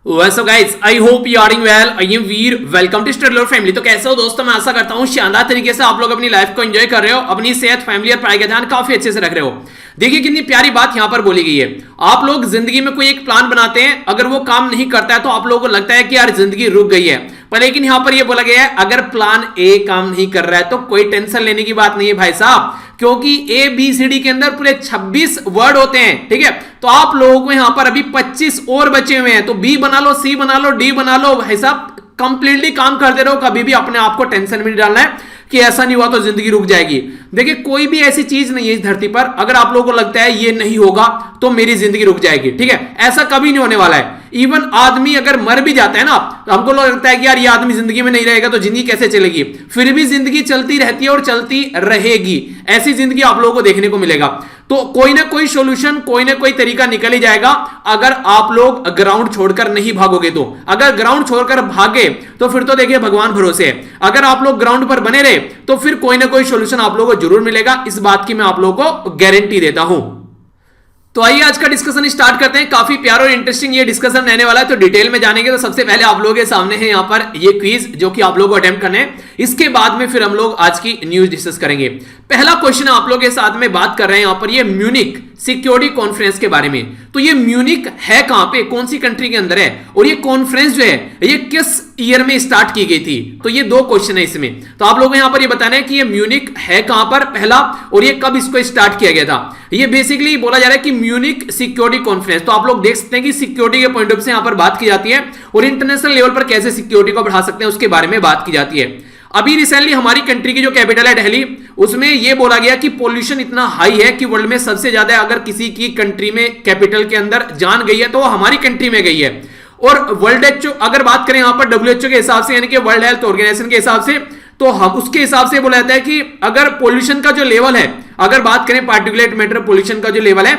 What's up guys? I hope you are doing well. I am Veer. Welcome to Study Lord Family. तो कैसे हो दोस्तों? मैं आशा करता हूँ शानदार तरीके से आप लोग अपनी लाइफ को एंजॉय कर रहे हो, अपनी सेहत, फैमिली और पढ़ाई का ध्यान काफी अच्छे से रख रहे हो। देखिए कितनी प्यारी बात यहाँ पर बोली गई है। आप लोग जिंदगी में कोई एक प्लान बनाते हैं, अगर वो काम नहीं करता है तो आप लोगों को लगता है कि यार जिंदगी रुक गई है, पर लेकिन यहाँ पर ये बोला गया है अगर प्लान ए काम नहीं कर रहा है तो कोई टेंशन लेने की बात नहीं है भाई साहब, क्योंकि ए बी सी डी के अंदर पूरे 26 वर्ड होते हैं। ठीक है, तो आप लोगों को यहां पर अभी 25 और बचे हुए हैं, तो बी बना लो, सी बना लो, डी बना लो, भाई साहब कंप्लीटली काम करते रहो। कभी भी अपने आप को टेंशन में नहीं डालना है कि ऐसा नहीं हुआ तो जिंदगी रुक जाएगी। देखिए कोई भी ऐसी चीज नहीं है इस धरती पर, अगर आप लोगों को लगता है ये नहीं होगा तो मेरी जिंदगी रुक जाएगी, ठीक है, ऐसा कभी नहीं होने वाला है। इवन आदमी अगर मर भी जाता है ना, तो हमको लगता है कि यार ये आदमी जिंदगी में नहीं रहेगा तो जिंदगी कैसे चलेगी, फिर भी जिंदगी चलती रहती है और चलती रहेगी। ऐसी जिंदगी आप लोगों को देखने को मिलेगा। तो कोई ना कोई सॉल्यूशन, कोई ना कोई तरीका निकल ही जाएगा अगर आप लोग ग्राउंड छोड़कर नहीं भागोगे तो। अगर ग्राउंड छोड़कर भागे तो फिर तो देखिए भगवान भरोसे है, अगर आप लोग ग्राउंड पर बने रहे तो फिर कोई ना कोई सॉल्यूशन आप लोगों को जरूर मिलेगा, इस बात की मैं आप लोगों को गारंटी देता हूं। तो आइए आज का डिस्कशन स्टार्ट करते हैं। काफी प्यारा और इंटरेस्टिंग ये डिस्कशन रहने वाला है, तो डिटेल में जानेंगे। तो सबसे पहले आप लोगों के सामने है यहाँ पर ये क्विज जो कि आप लोगों को अटेम्प्ट करने हैं, इसके बाद में फिर हम लोग आज की न्यूज डिस्कस करेंगे। पहला क्वेश्चन आप लोगों के साथ में बात कर रहे हैं यहाँ पर ये म्यूनिक सिक्योरिटी कॉन्फ्रेंस के बारे में। तो ये म्यूनिक है कहां पे, कौन सी कंट्री के अंदर है, और ये कॉन्फ्रेंस जो है ये किस ईयर में स्टार्ट की गई थी। तो ये दो क्वेश्चन है इसमें, तो आप लोगों को यहां पर ये बताना है कि ये म्यूनिक है कहां पर पहला, और ये कब इसको स्टार्ट किया गया था। ये बेसिकली बोला जा रहा है कि म्यूनिक सिक्योरिटी कॉन्फ्रेंस। तो आप लोग देख सकते हैं कि सिक्योरिटी के पॉइंट ऑफ से यहां पर बात की जाती है और इंटरनेशनल लेवल पर कैसे सिक्योरिटी को बढ़ा सकते हैं उसके बारे में बात की जाती है। अभी रिसेंटली हमारी कंट्री की जो कैपिटल है दिल्ली, उसमें यह बोला गया कि पोल्यूशन इतना हाई है कि वर्ल्ड में सबसे ज्यादा अगर किसी की कंट्री में कैपिटल के अंदर जान गई है तो वो हमारी कंट्री में गई है। और वर्ल्ड अगर बात करें यहां पर WHO के हिसाब से, यानी कि वर्ल्ड हेल्थ ऑर्गेनाइजेशन के हिसाब से, तो हम उसके हिसाब से बोला जाता है कि अगर पोल्यूशन का जो लेवल है, अगर बात करें पार्टिकुलेट मैटर पोल्यूशन का जो लेवल है,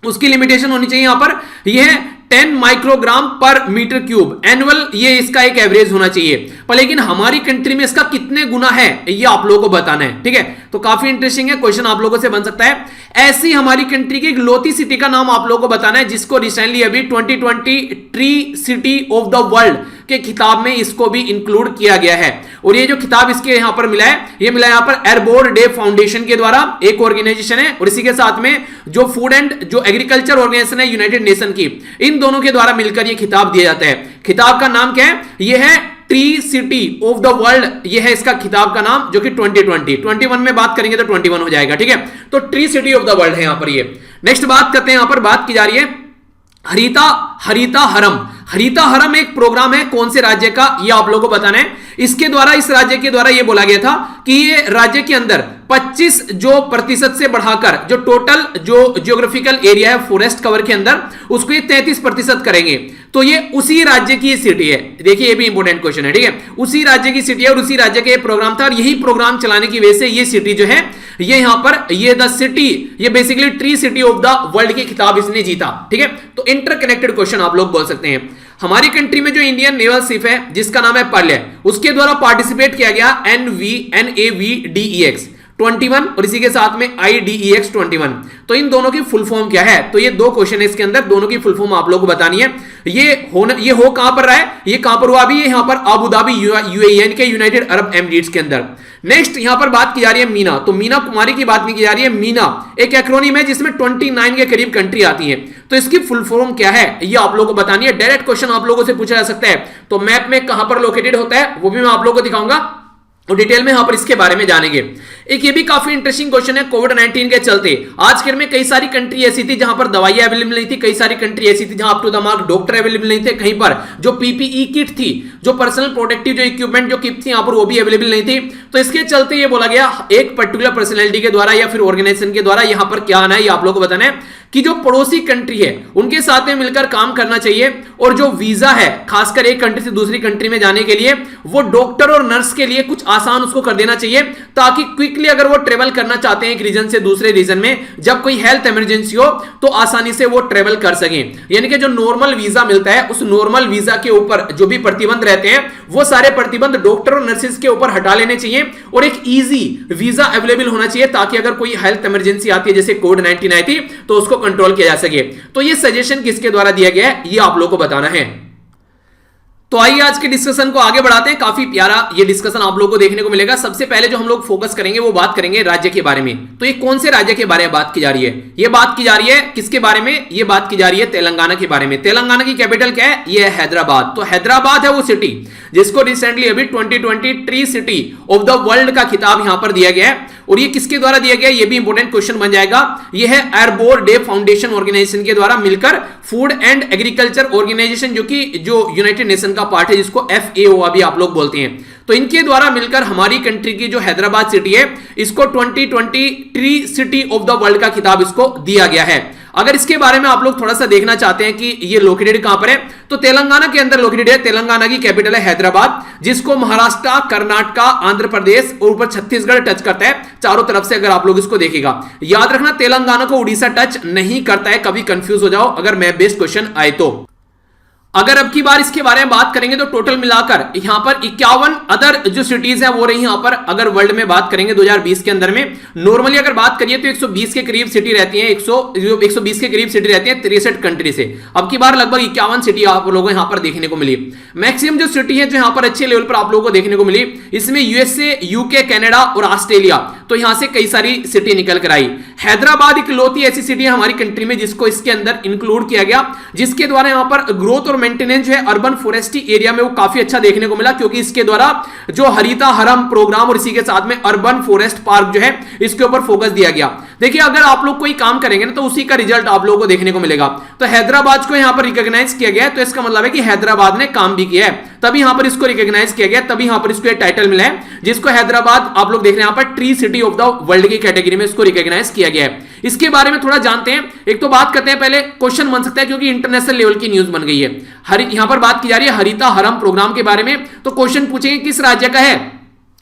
उसकी लिमिटेशन होनी चाहिए यहां पर यह 10 माइक्रोग्राम पर मीटर क्यूब एनुअल, ये इसका एक एवरेज होना चाहिए। पर लेकिन हमारी कंट्री में इसका कितने गुना है ये आप लोगों को बताना है, ठीक है। तो काफी इंटरेस्टिंग है, क्वेश्चन आप लोगों से बन सकता है। ऐसी हमारी कंट्री की एक लोती सिटी का नाम आप लोगों को बताना है, जिसको रिसेंटली अभी 2020 tree city of the world के खिताब में इसको भी इंक्लूड किया गया है। और ये जो खिताब इसके यहां पर मिला है, ये मिला यहां पर एयरबोर्न डे फाउंडेशन के द्वारा, एक ऑर्गेनाइजेशन है, और इसी के साथ में जो फूड एंड जो एग्रीकल्चर ऑर्गेनाइजेशन है यूनाइटेड नेशन की, इन दोनों के द्वारा मिलकर ये खिताब दिया जाता है। खिताब का नाम क्या है, ये है tree city of the world, ये है इसका खिताब का नाम, जो कि 2021 में बात करेंगे तो 21 हो जाएगा, ठीक है। तो tree city of the world है यहां पर ये। नेक्स्ट बात करते हैं, यहां पर बात की जा रही है हरिता हरम एक प्रोग्राम है, कौन से राज्य का ये आप लोगों को बताना है। इसके द्वारा, इस राज्य के द्वारा ये बोला गया था कि ये राज्य के अंदर 25% से बढ़ाकर जो टोटल जो जियोग्राफिकल एरिया है फॉरेस्ट कवर के अंदर, उसको ये 33% करेंगे। तो ये उसी राज्य की सिटी है। देखिए ये भी इंपॉर्टेंट क्वेश्चन है, ठीक है। उसी राज्य की सिटी है और उसी राज्य का ये प्रोग्राम था, और यही प्रोग्राम चलाने की वजह से ये सिटी जो है, ये यहां पर ये द सिटी, ये basically tree city of the world की खिताब इसने जीता, ठीक है। तो इंटरकनेक्टेड क्वेश्चन आप लोग बोल सकते हैं। हमारी कंट्री में जो इंडियन नेवल शिप है जिसका नाम है पर्ल, उसके द्वारा पार्टिसिपेट किया गया NAVDEX 21 और इसी के साथ में IDEX 21। तो इन दोनों की फुल फॉर्म क्या है, तो ये दो क्वेश्चन है इसके अंदर, दोनों की फुल फॉर्म आप लोगों को बतानी है। ये हो कहां पर रहा है, ये कहां पर हुआ अभी, ये यहां पर अबू धाबी UAE के यूनाइटेड अरब एमिरेट्स के अंदर। नेक्स्ट यहां पर बात की जा रही है मीना, तो मीना कुमारी की बात नहीं की जा रही है। मीना एक एक्रोनिम है जिसमें 29 के करीब कंट्री आती है, तो इसकी फुल फॉर्म क्या है ये आप लोगों को बतानी है। डायरेक्ट क्वेश्चन आप लोगों से पूछा जा सकता है, तो मैप में कहां पर लोकेटेड होता है वो भी मैं आप लोगों को दिखाऊंगा, और डिटेल में यहां पर इसके बारे में जानेंगे। एक ये भी काफी इंटरेस्टिंग क्वेश्चन है, कोविड-19 के चलते आज के में कई सारी कंट्री ऐसी थी जहां पर दवाइयां अवेलेबल नहीं थी, कई सारी कंट्री ऐसी थी जहां up to the mark doctor available नहीं थे, कहीं पर जो PPE किट थी, जो पर्सनल प्रोटेक्टिव जो इक्विपमेंट जो किट थी यहां पर वो भी अवेलेबल नहीं थी। तो इसके चलते ये बोला गया एक पर्टिकुलर पर्सनैलिटी के द्वारा या फिर ऑर्गेनाइजेशन के द्वारा यहां पर क्या आना है ये आप लोगों को बताना है कि जो पड़ोसी कंट्री है उनके साथ में मिलकर काम करना चाहिए, और जो वीजा है खासकर एक कंट्री से दूसरी कंट्री में जाने के लिए, वो डॉक्टर और नर्स के लिए कुछ आसान उसको कर देना चाहिए, ताकि क्विकली अगर वो ट्रेवल करना चाहते हैं एक रीजन से दूसरे रीजन में, जब कोई हेल्थ इमरजेंसी हो तो आसानी से वो ट्रेवल कर सकें। यानी कि जो नॉर्मल वीजा मिलता है उस नॉर्मल वीजा के ऊपर जो भी प्रतिबंध रहते हैं वो सारे प्रतिबंध डॉक्टर और नर्सेज के ऊपर हटा लेने चाहिए, और एक इजी वीजा अवेलेबल होना चाहिए, ताकि अगर कोई हेल्थ इमरजेंसी आती है जैसे कोविड-19 आई थी तो उसको कंट्रोल किया जा सके। तो ये सजेशन किसके द्वारा दिया गया है ये आप लोगों को बताना है। तो आइए आज के डिस्कशन को आगे बढ़ाते हैं। काफी प्यारा ये डिस्कशन आप लोगों को देखने को मिलेगा। सबसे पहले जो हम लोग फोकस करेंगे वो बात करेंगे राज्य के बारे में। तो ये कौन से राज्य के बारे में बात की जा रही है? ये बात की जा रही है किसके बारे में? ये बात की जा रही है तेलंगाना के बारे में। तेलंगाना की कैपिटल क्या है? ये है हैदराबाद। तो हैदराबाद है वो सिटी जिसको रिसेंटली अभी 2020 tree city of the world का खिताब यहां पर दिया गया है। और ये किसके द्वारा दिया गया? ये भी इंपॉर्टेंट क्वेश्चन बन जाएगा। ये है एयरबोर्न डे फाउंडेशन ऑर्गेनाइजेशन के द्वारा मिलकर फूड एंड एग्रीकल्चर ऑर्गेनाइजेशन जो यूनाइटेड नेशन का पार्ट है, जिसको FAO अभी आप लोग बोलते हैं, तो इनके द्वारा मिलकर हमारी कंट्री की जो हैदराबाद सिटी है इसको 2020 tree city of the world का खिताब इसको दिया गया है। अगर इसके बारे में आप लोग थोड़ा सा देखना चाहते हैं कि ये लोकेटेड कहां पर है, तो तेलंगाना के अंदर लोकेटेड है। तेलंगाना की कैपिटल है हैदराबाद, जिसको महाराष्ट्र, कर्नाटक, आंध्र प्रदेश और ऊपर छत्तीसगढ़ टच करता है चारों तरफ से। अगर आप लोग इसको देखेगा, याद रखना तेलंगाना को उड़ीसा टच नहीं करता है, कभी कंफ्यूज हो जाओ अगर मैं बेस्ड क्वेश्चन आए तो। अगर अब की बार इसके बारे में बात करेंगे तो टोटल मिलाकर यहां पर 51 अदर जो सिटीज है वो रही यहां पर। अगर वर्ल्ड में बात करेंगे 2020 के अंदर में, नॉर्मली अगर बात करिए तो 120 के करीब सिटी रहती है, 120 के करीब सिटी रहती है 63 कंट्री से। अब की बार लगभग 51 सिटी आप लोगों को यहां पर देखने को मिली। मैक्सिमम जो सिटी है जो यहां पर अच्छे लेवल पर आप लोगों को देखने को मिली, इसमें USA, UK, कनाडा और ऑस्ट्रेलिया, तो यहां से कई सारी सिटी निकल कर आई। हैदराबाद इकलौती ऐसी सिटी है हमारी कंट्री में जिसको इसके अंदर इंक्लूड किया गया, जिसके द्वारा यहां पर ग्रोथ और मेंटेनेंस जो है अर्बन फॉरेस्ट्री एरिया में वो काफी अच्छा देखने को मिला, क्योंकि इसके द्वारा जो हरिता हरम प्रोग्राम और इसी के साथ में अर्बन फॉरेस्ट पार्क जो है इसके ऊपर फोकस दिया गया। देखिए अगर आप लोग कोई काम करेंगे ना तो उसी का रिजल्ट आप लोगों को देखने को मिलेगा। तो हैदराबाद को यहां पर रिकॉग्नाइज किया गया है, तो इसका मतलब है कि हैदराबाद ने काम भी किया है, तभी यहां पर इसको रिकॉग्नाइज किया गया, तभी यहां पर इसको एक टाइटल मिला है, जिसको हैदराबाद आप लोग देख रहे हैं यहां पर tree city of the world की कैटेगरी में इसको रिकॉग्नाइज किया गया है। इसके बारे में थोड़ा जानते हैं। एक तो बात करते हैं, पहले क्वेश्चन बन सकता है क्योंकि इंटरनेशनल लेवल की न्यूज बन गई है। यहां पर बात की जा रही है हरिता हरम प्रोग्राम के बारे में, तो क्वेश्चन पूछेंगे किस राज्य का है,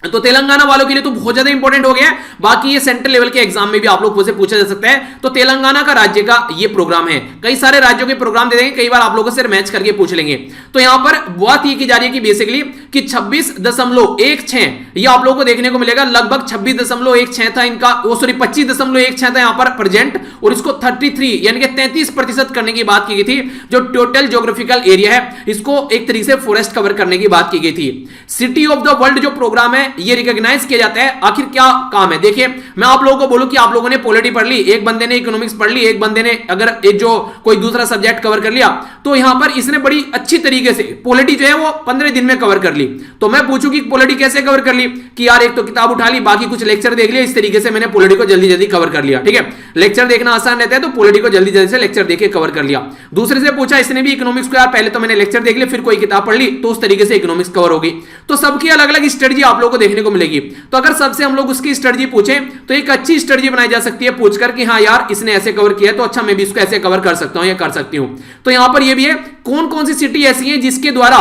तो तेलंगाना वालों के लिए तो बहुत ज्यादा इंपॉर्टेंट हो गया है। बाकी ये सेंट्रल लेवल के एग्जाम में भी आप लोग से पूछा जा सकता है। तो तेलंगाना का राज्य का ये प्रोग्राम है। कई सारे राज्यों के प्रोग्राम दे देंगे, कई बार आप लोगों से मैच करके पूछ लेंगे। तो यहां पर बात ये की जा रही है कि बेसिकली कि 26.16 ये आप लोगों को देखने को मिलेगा। लगभग 26.16 था इनका, वो सॉरी 25.16 था यहां पर प्रेजेंट, और इसको 33 यानी कि 33% करने की बात की गई थी। जो टोटल ज्योग्राफिकल एरिया है इसको एक तरीके से फॉरेस्ट कवर करने की बात की गई थी। सिटी ऑफ द वर्ल्ड जो प्रोग्राम है ये रिकॉग्नाइज किया जाता है। आखिर क्या काम है? देखिए मैं आप लोगों को बोलूं कि आप लोगों ने पॉलिटी पढ़ ली, एक बंदे ने इकोनॉमिक्स पढ़ ली, एक बंदे ने अगर एक जो कोई दूसरा सब्जेक्ट कवर कर लिया, तो यहां पर इसने बड़ी अच्छी तरीके से पॉलिटी जो है वो 15 दिन में कवर कर ली। तो मैं पूछूं कि पॉलिटी कैसे कवर कर ली, कि यार एक तो किताब उठा ली, बाकी कुछ लेक्चर देख लिया, इस तरीके से मैंने पॉलिटी को जल्दी जल्दी कवर कर लिया। ठीक है, लेक्चर देखना आसान रहता है, तो पॉलिटी को जल्दी जल्दी से लेक्चर देख के कवर कर लिया। दूसरे से पूछा, इसने भी इकोनॉमिक्स को, यार पहले तो मैंने लेक्चर देख लिया फिर कोई किताब पढ़ ली, तो उस तरीके से इकोनॉमिक्स कवर होगी। तो सबकी अलग अलग स्ट्रेटजी आप लोगों को देखने को मिलेगी। तो अगर सबसे हम लोग उसकी स्ट्रेटजी पूछें तो एक अच्छी स्ट्रेटजी बनाई जा सकती है पूछकर कि हाँ यार इसने ऐसे कवर किया तो अच्छा मैं भी इसको ऐसे कवर कर सकता हूं या कर सकती हूं। तो यहां पर ये भी है कौन कौन सी सिटी ऐसी है जिसके द्वारा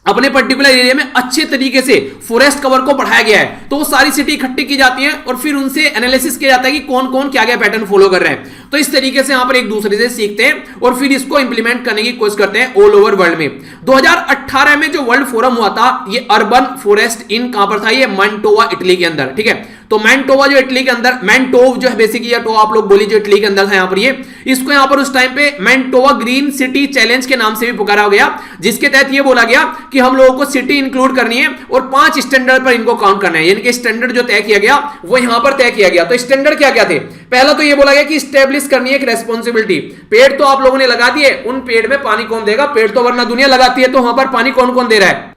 अपने पर्टिकुलर एरिया में अच्छे तरीके से फॉरेस्ट कवर को बढ़ाया गया है, तो वो सारी सिटी इकट्ठी की जाती है और फिर उनसे एनालिसिस किया जाता है कि कौन कौन क्या क्या पैटर्न फॉलो कर रहे हैं। तो इस तरीके से यहां पर एक दूसरे से सीखते हैं और फिर इसको इंप्लीमेंट करने की कोशिश करते हैं ऑल ओवर वर्ल्ड में। 2018 में जो वर्ल्ड फोरम हुआ था ये अर्बन फॉरेस्ट इन कहां पर था? ये मैंटोवा इटली के अंदर। ठीक है, तो मैंटोवा जो इटली के अंदर, मैंटोव जो है बेसिकली, टो आप लोग बोली जो इटली के अंदर था यहां पर, ये इसको यहां पर उस टाइम पे मैंटोवा ग्रीन सिटी चैलेंज के नाम से भी पुकारा गया, जिसके तहत ये बोला गया कि हम लोगों को सिटी इंक्लूड करनी है और 5 स्टैंडर्ड पर इनको काउंट करना है। यानी कि स्टैंडर्ड जो तय किया गया वो यहां पर तय किया गया। तो स्टैंडर्ड क्या क्या थे? पहला तो ये बोला गया कि स्टैब्लिश करनी है एक रेस्पॉन्सिबिलिटी। पेड़ तो आप लोगों ने लगा दिए, उन पेड़ में पानी कौन देगा? पेड़ तो वरना दुनिया लगाती है, तो वहां पर पानी कौन कौन दे रहा है?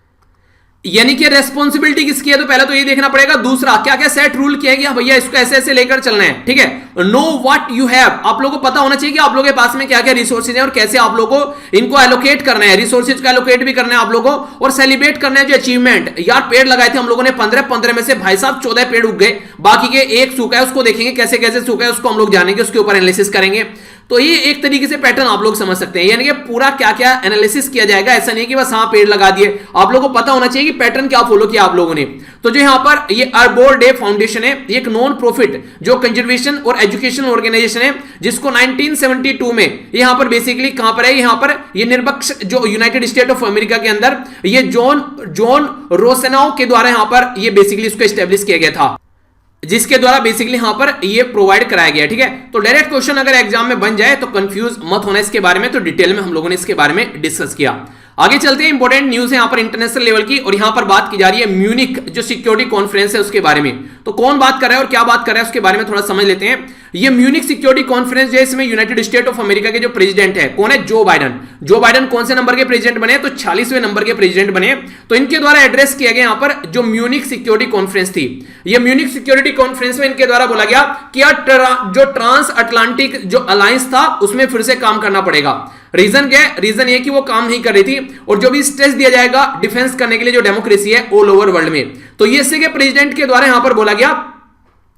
यानी कि रेस्पॉन्सिबिलिटी किसकी है? तो पहले तो ये देखना पड़ेगा। दूसरा क्या क्या सेट रूल किया गया, भैया इसको ऐसे ऐसे लेकर चलना है। ठीक है, नो व्हाट यू हैव, आप लोगों को पता होना चाहिए कि आप लोगों के पास में क्या क्या रिसोर्सेज हैं और कैसे आप लोगों को इनको एलोकेट करना है, रिसोर्सेज को एलोकेट भी करना है आप लोगों को, और सेलिब्रेट करना है जो अचीवमेंट। यार पेड़ लगाए थे हम लोगों ने 15 में से भाई साहब 14 पेड़ उग गए, बाकी के एक सूखा है, उसको देखेंगे कैसे कैसे सूखा है, उसको हम लोग जानेंगे, उसके ऊपर एनालिसिस करेंगे। तो ये एक तरीके से पैटर्न आप लोग समझ सकते हैं, यानी कि पूरा क्या क्या एनालिसिस किया जाएगा। ऐसा नहीं कि बस हाँ पेड़ लगा दिए, आप लोगों को पता होना चाहिए कि पैटर्न क्या फॉलो किया आप लोगों ने। तो जो यहाँ पर ये एयरबोर्न डे फाउंडेशन है, ये एक नॉन प्रॉफिट जो कंजर्वेशन और एजुकेशन ऑर्गेनाइजेशन है, जिसको 1972 में यहाँ पर बेसिकली कहां पर है, यहाँ पर ये निरपक्ष जो यूनाइटेड स्टेट ऑफ अमेरिका के अंदर ये जॉन रोसेनाउ के द्वारा यहाँ पर ये बेसिकली इसको एस्टेब्लिश किया गया था, जिसके द्वारा बेसिकली यहां पर ये प्रोवाइड कराया गया। ठीक है, तो डायरेक्ट क्वेश्चन अगर एग्जाम में बन जाए तो कंफ्यूज मत होना इसके बारे में, तो डिटेल में हम लोगों ने इसके बारे में डिस्कस किया। आगे चलते हैं, इंपॉर्टेंट न्यूज है यहां पर इंटरनेशनल लेवल की, और यहां पर बात की जा रही है म्यूनिक जो सिक्योरिटी कॉन्फ्रेंस है उसके बारे में। तो कौन बात कर रहा है और क्या बात कर रहा है उसके बारे में थोड़ा समझ लेते हैं। ये म्यूनिक सिक्योरिटी कॉन्फ्रेंस जो है, इसमें यूनाइटेड स्टेट ऑफ अमेरिका के जो प्रेसिडेंट है कौन है, जो बाइडन। जो बाइडन कौन से नंबर के प्रेसिडेंट बने, तो 46वें नंबर के प्रेसिडेंट बने। तो इनके द्वारा एड्रेस किया गया यहां पर जो म्यूनिक सिक्योरिटी कॉन्फ्रेंस थी। ये म्यूनिक सिक्योरिटी कॉन्फ्रेंस में इनके द्वारा बोला गया कि जो ट्रांस अटलांटिक जो अलायंस था उसमें फिर से काम करना पड़ेगा। रीजन क्या है, रीजन ये कि वो काम नहीं कर रही थी, और जो भी स्ट्रेस दिया जाएगा डिफेंस करने के लिए जो डेमोक्रेसी है ऑल ओवर वर्ल्ड में, तो यूएसए के प्रेसिडेंट के द्वारा यहां पर बोला गया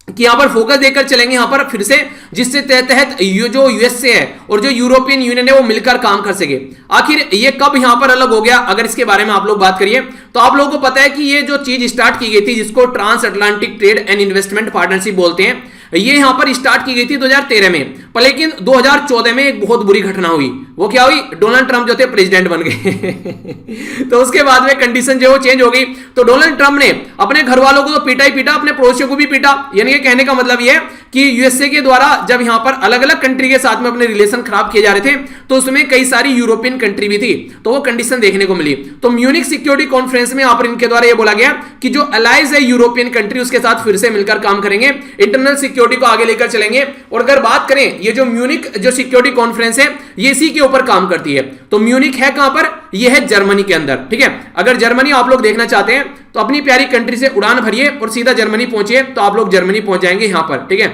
कि यहां पर फोकस देकर चलेंगे यहां पर फिर से, जिससे तहत जो यूएसए है और जो यूरोपियन यूनियन है वो मिलकर काम कर सके। आखिर ये कब यहां पर अलग हो गया, अगर इसके बारे में आप लोग बात करिए तो आप लोगों को पता है कि ये जो चीज स्टार्ट की गई थी जिसको transatlantic trade and investment partnership बोलते हैं, ये यहां पर स्टार्ट की गई थी 2013 में, पर लेकिन 2014 में एक बहुत बुरी घटना हुई। वो क्या हुई, डोनाल्ड ट्रंप जो थे प्रेसिडेंट बन गए तो उसके बाद में कंडीशन जो चेंज हो गई। तो डोनाल्ड ट्रंप ने अपने घर वालों को तो पीटा ही पीटा, अपने पड़ोसियों को भी पीटा। यानी कि कहने का मतलब ये है कि यूएसए के द्वारा जब यहां पर अलग अलग कंट्री के साथ में अपने रिलेशन खराब किए जा रहे थे, तो उसमें कई सारी यूरोपियन कंट्री भी थी, तो वो कंडीशन देखने को मिली। तो म्यूनिक सिक्योरिटी कॉन्फ्रेंस में यहां पर इनके द्वारा ये बोला गया कि जो अलाइज है यूरोपियन कंट्री उसके साथ फिर से मिलकर काम करेंगे, इंटरनल सिक्योरिटी को आगे लेकर चलेंगे। और अगर बात करें ये जो म्यूनिक जो सिक्योरिटी कॉन्फ्रेंस है ये इसी के ऊपर काम करती है। तो म्यूनिक है कहां पर, ये है जर्मनी के अंदर। ठीक है, अगर जर्मनी आप लोग देखना चाहते हैं तो अपनी प्यारी कंट्री से उड़ान भरिए और सीधा जर्मनी पहुंचिए, तो आप लोग जर्मनी पहुंच जाएंगे यहां पर। ठीक है,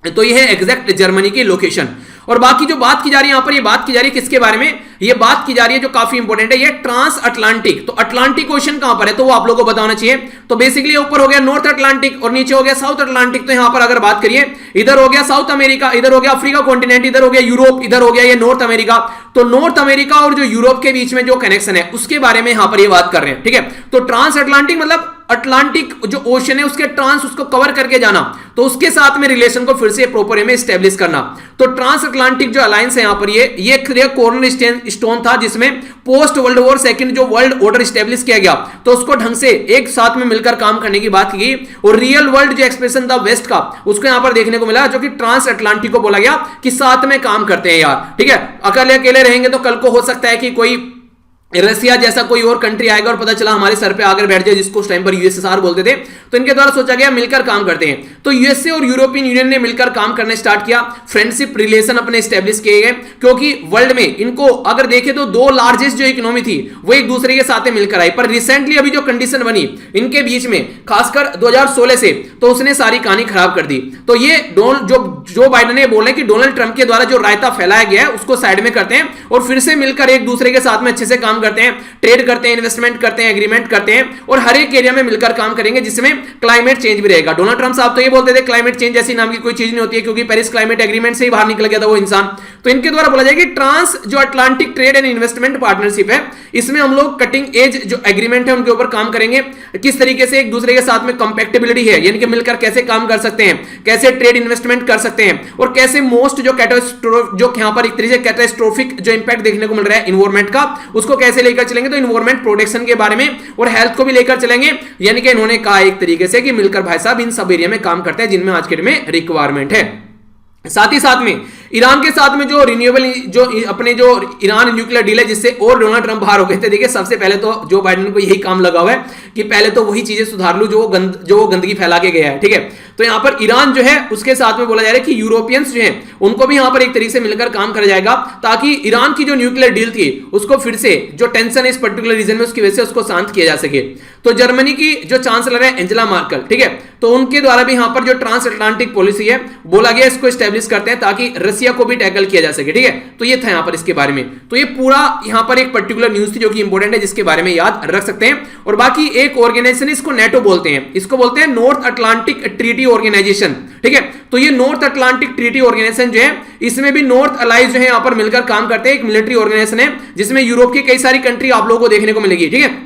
तो ये है एग्जैक्ट जर्मनी की लोकेशन। और बाकी जो बात की जा रही है यहां पर, ये बात की जा रही है किसके बारे में, ये बात की जा रही है जो काफी इंपॉर्टेंट है, ये ट्रांस अटलांटिक। तो अटलांटिक ओशन कहां पर है, तो वो आप लोगों को बताना चाहिए। तो बेसिकली ऊपर हो गया नॉर्थ अटलांटिक और नीचे हो गया साउथ अटलांटिक। तो यहां पर अगर बात करिए, इधर हो गया साउथ अमेरिका, इधर हो गया अफ्रीका कॉन्टिनेंट, इधर हो गया यूरोप, इधर हो गया ये नॉर्थ अमेरिका। तो नॉर्थ अमेरिका और जो यूरोप के बीच में जो कनेक्शन है उसके बारे में यहां पर ये बात कर रहे हैं। ठीक है, तो ट्रांस अटलांटिक मतलब अटलांटिक जो ओशन है उसके ट्रांस उसको कवर करके जाना, तो उसके साथ में रिलेशन को फिर से प्रॉपर वे में एस्टेब्लिश करना। तो ट्रांस अटलांटिक जो अलायंस है यहां पर ये कॉर्नर स्टोन था जिसमें पोस्ट वर्ल्ड वॉर सेकंड जो वर्ल्ड ऑर्डर एस्टेब्लिश किया गया, तो उसको ढंग से एक साथ में मिलकर काम करने की बात की गई। और रियल वर्ल्ड जो एक्सप्रेशन था वेस्ट का, उसको यहां पर देखने को मिला, जो कि ट्रांस अटलांटिक को बोला गया कि साथ में काम करते हैं यार। ठीक है, अकेले अकेले रहेंगे तो कल को हो सकता है कि कोई रसिया जैसा कोई और कंट्री आएगा और पता चला हमारे सर पे आकर बैठ जाए, जिसको उस टाइम पर यूएसएसआर बोलते थे। तो इनके द्वारा सोचा गया मिलकर काम करते हैं। तो यूएसए और यूरोपियन यूनियन ने मिलकर काम करना स्टार्ट किया, फ्रेंडशिप रिलेशन अपने एस्टेब्लिश किए गए, क्योंकि वर्ल्ड में इनको अगर देखें तो दो लार्जेस्ट जो इकोनॉमी थी वो एक दूसरे के साथ मिलकर आई। पर रिसेंटली अभी जो कंडीशन बनी इनके बीच में, खासकर 2016 से, तो उसने सारी कहानी खराब कर दी। तो ये जो बाइडेन ने बोले कि डोनाल्ड ट्रंप के द्वारा जो रायता फैलाया गया है उसको साइड में करते हैं और फिर से मिलकर एक दूसरे के साथ में अच्छे से काम करते हैं, ट्रेड करते हैं, इन्वेस्टमेंट करते हैं, एग्रीमेंट करते हैं, और हर एक एरिया में मिलकर काम करेंगे जिसमें क्लाइमेट चेंज भी रहेगा। डोनाल्ड ट्रंप साहब तो ये बोलते थे क्लाइमेट चेंज जैसी नाम की कोई चीज नहीं होती है, क्योंकि पेरिस क्लाइमेट एग्रीमेंट से ही बाहर निकल गया था वो इंसान। तो इनके द्वारा बोला जाएगा कि ट्रांस जो Atlantic trade and investment partnership है, इसमें हम लोग कटिंग एज जो एग्रीमेंट है उनके ऊपर काम करेंगे, किस तरीके से एक दूसरे के साथ में कंपैटिबिलिटी है, यानी कि मिलकर कैसे काम कर सकते हैं, कैसे ट्रेड इन्वेस्टमेंट कर सकते हैं, और कैसे मोस्ट जो यहां पर एक तरीके से कैटास्ट्रोफिक जो इंपैक्ट देखने को मिल रहा है इन्वायरमेंट का, उसको कैसे लेकर चलेंगे। तो इन्वायरमेंट प्रोटेक्शन के बारे में और हेल्थ को भी लेकर चलेंगे। यानी कि इन्होंने कहा एक तरीके से कि मिलकर भाई साहब इन सब एरिया में काम करते हैं जिनमें आज के डेट में रिक्वायरमेंट है। साथ ही साथ में ईरान के साथ में जो रिन्यूएबल जो अपने जो ईरान न्यूक्लियर डील है, जिससे और डोनाल्ड ट्रंप बाहर हो गए थे। देखिए, सबसे पहले तो जो बाइडेन को यही काम लगा हुआ है कि पहले तो वही चीजें सुधार लूं जो वो गंदगी फैला के गया है। ठीक है, तो यहां पर ईरान जो है उसके साथ में बोला जा रहा है कि यूरोपियंस जो हैं उनको भी यहां पर एक तरीके से मिलकर काम करा जाएगा, ताकि ईरान की जो न्यूक्लियर डील थी उसको फिर से जो टेंशन है इस पर्टिकुलर रीजन में उसकी वजह से उसको शांत किया जा सके। तो जर्मनी की जो चांसलर है एंजेला मार्कल, ठीक है, तो उनके द्वारा भी यहां पर जो ट्रांस अटलांटिक पॉलिसी है बोला गया इसको एस्टेब्लिश करते हैं ताकि रसिया को भी टैकल किया जा सके। ठीक है, तो ये था यहां पर इसके बारे में। तो ये पूरा यहां पर एक पर्टिकुलर न्यूज थी जो कि इंपॉर्टेंट है, जिसके बारे में याद रख सकते हैं। और बाकी एक ऑर्गेनाइजेशन इसको नेटो बोलते हैं, इसको बोलते हैं नॉर्थ अटलांटिक ट्रीटी ऑर्गेनाइजेशन। ठीक है, तो ये नॉर्थ अटलांटिक ट्रीटी ऑर्गेनाइजेशन जो है इसमें भी नॉर्थ अलाइज जो है यहां पर मिलकर काम करते हैं। एक मिलिट्री ऑर्गेनाइजेशन है जिसमें यूरोप की कई सारी कंट्री आप लोगों को देखने को मिलेगी। ठीक है,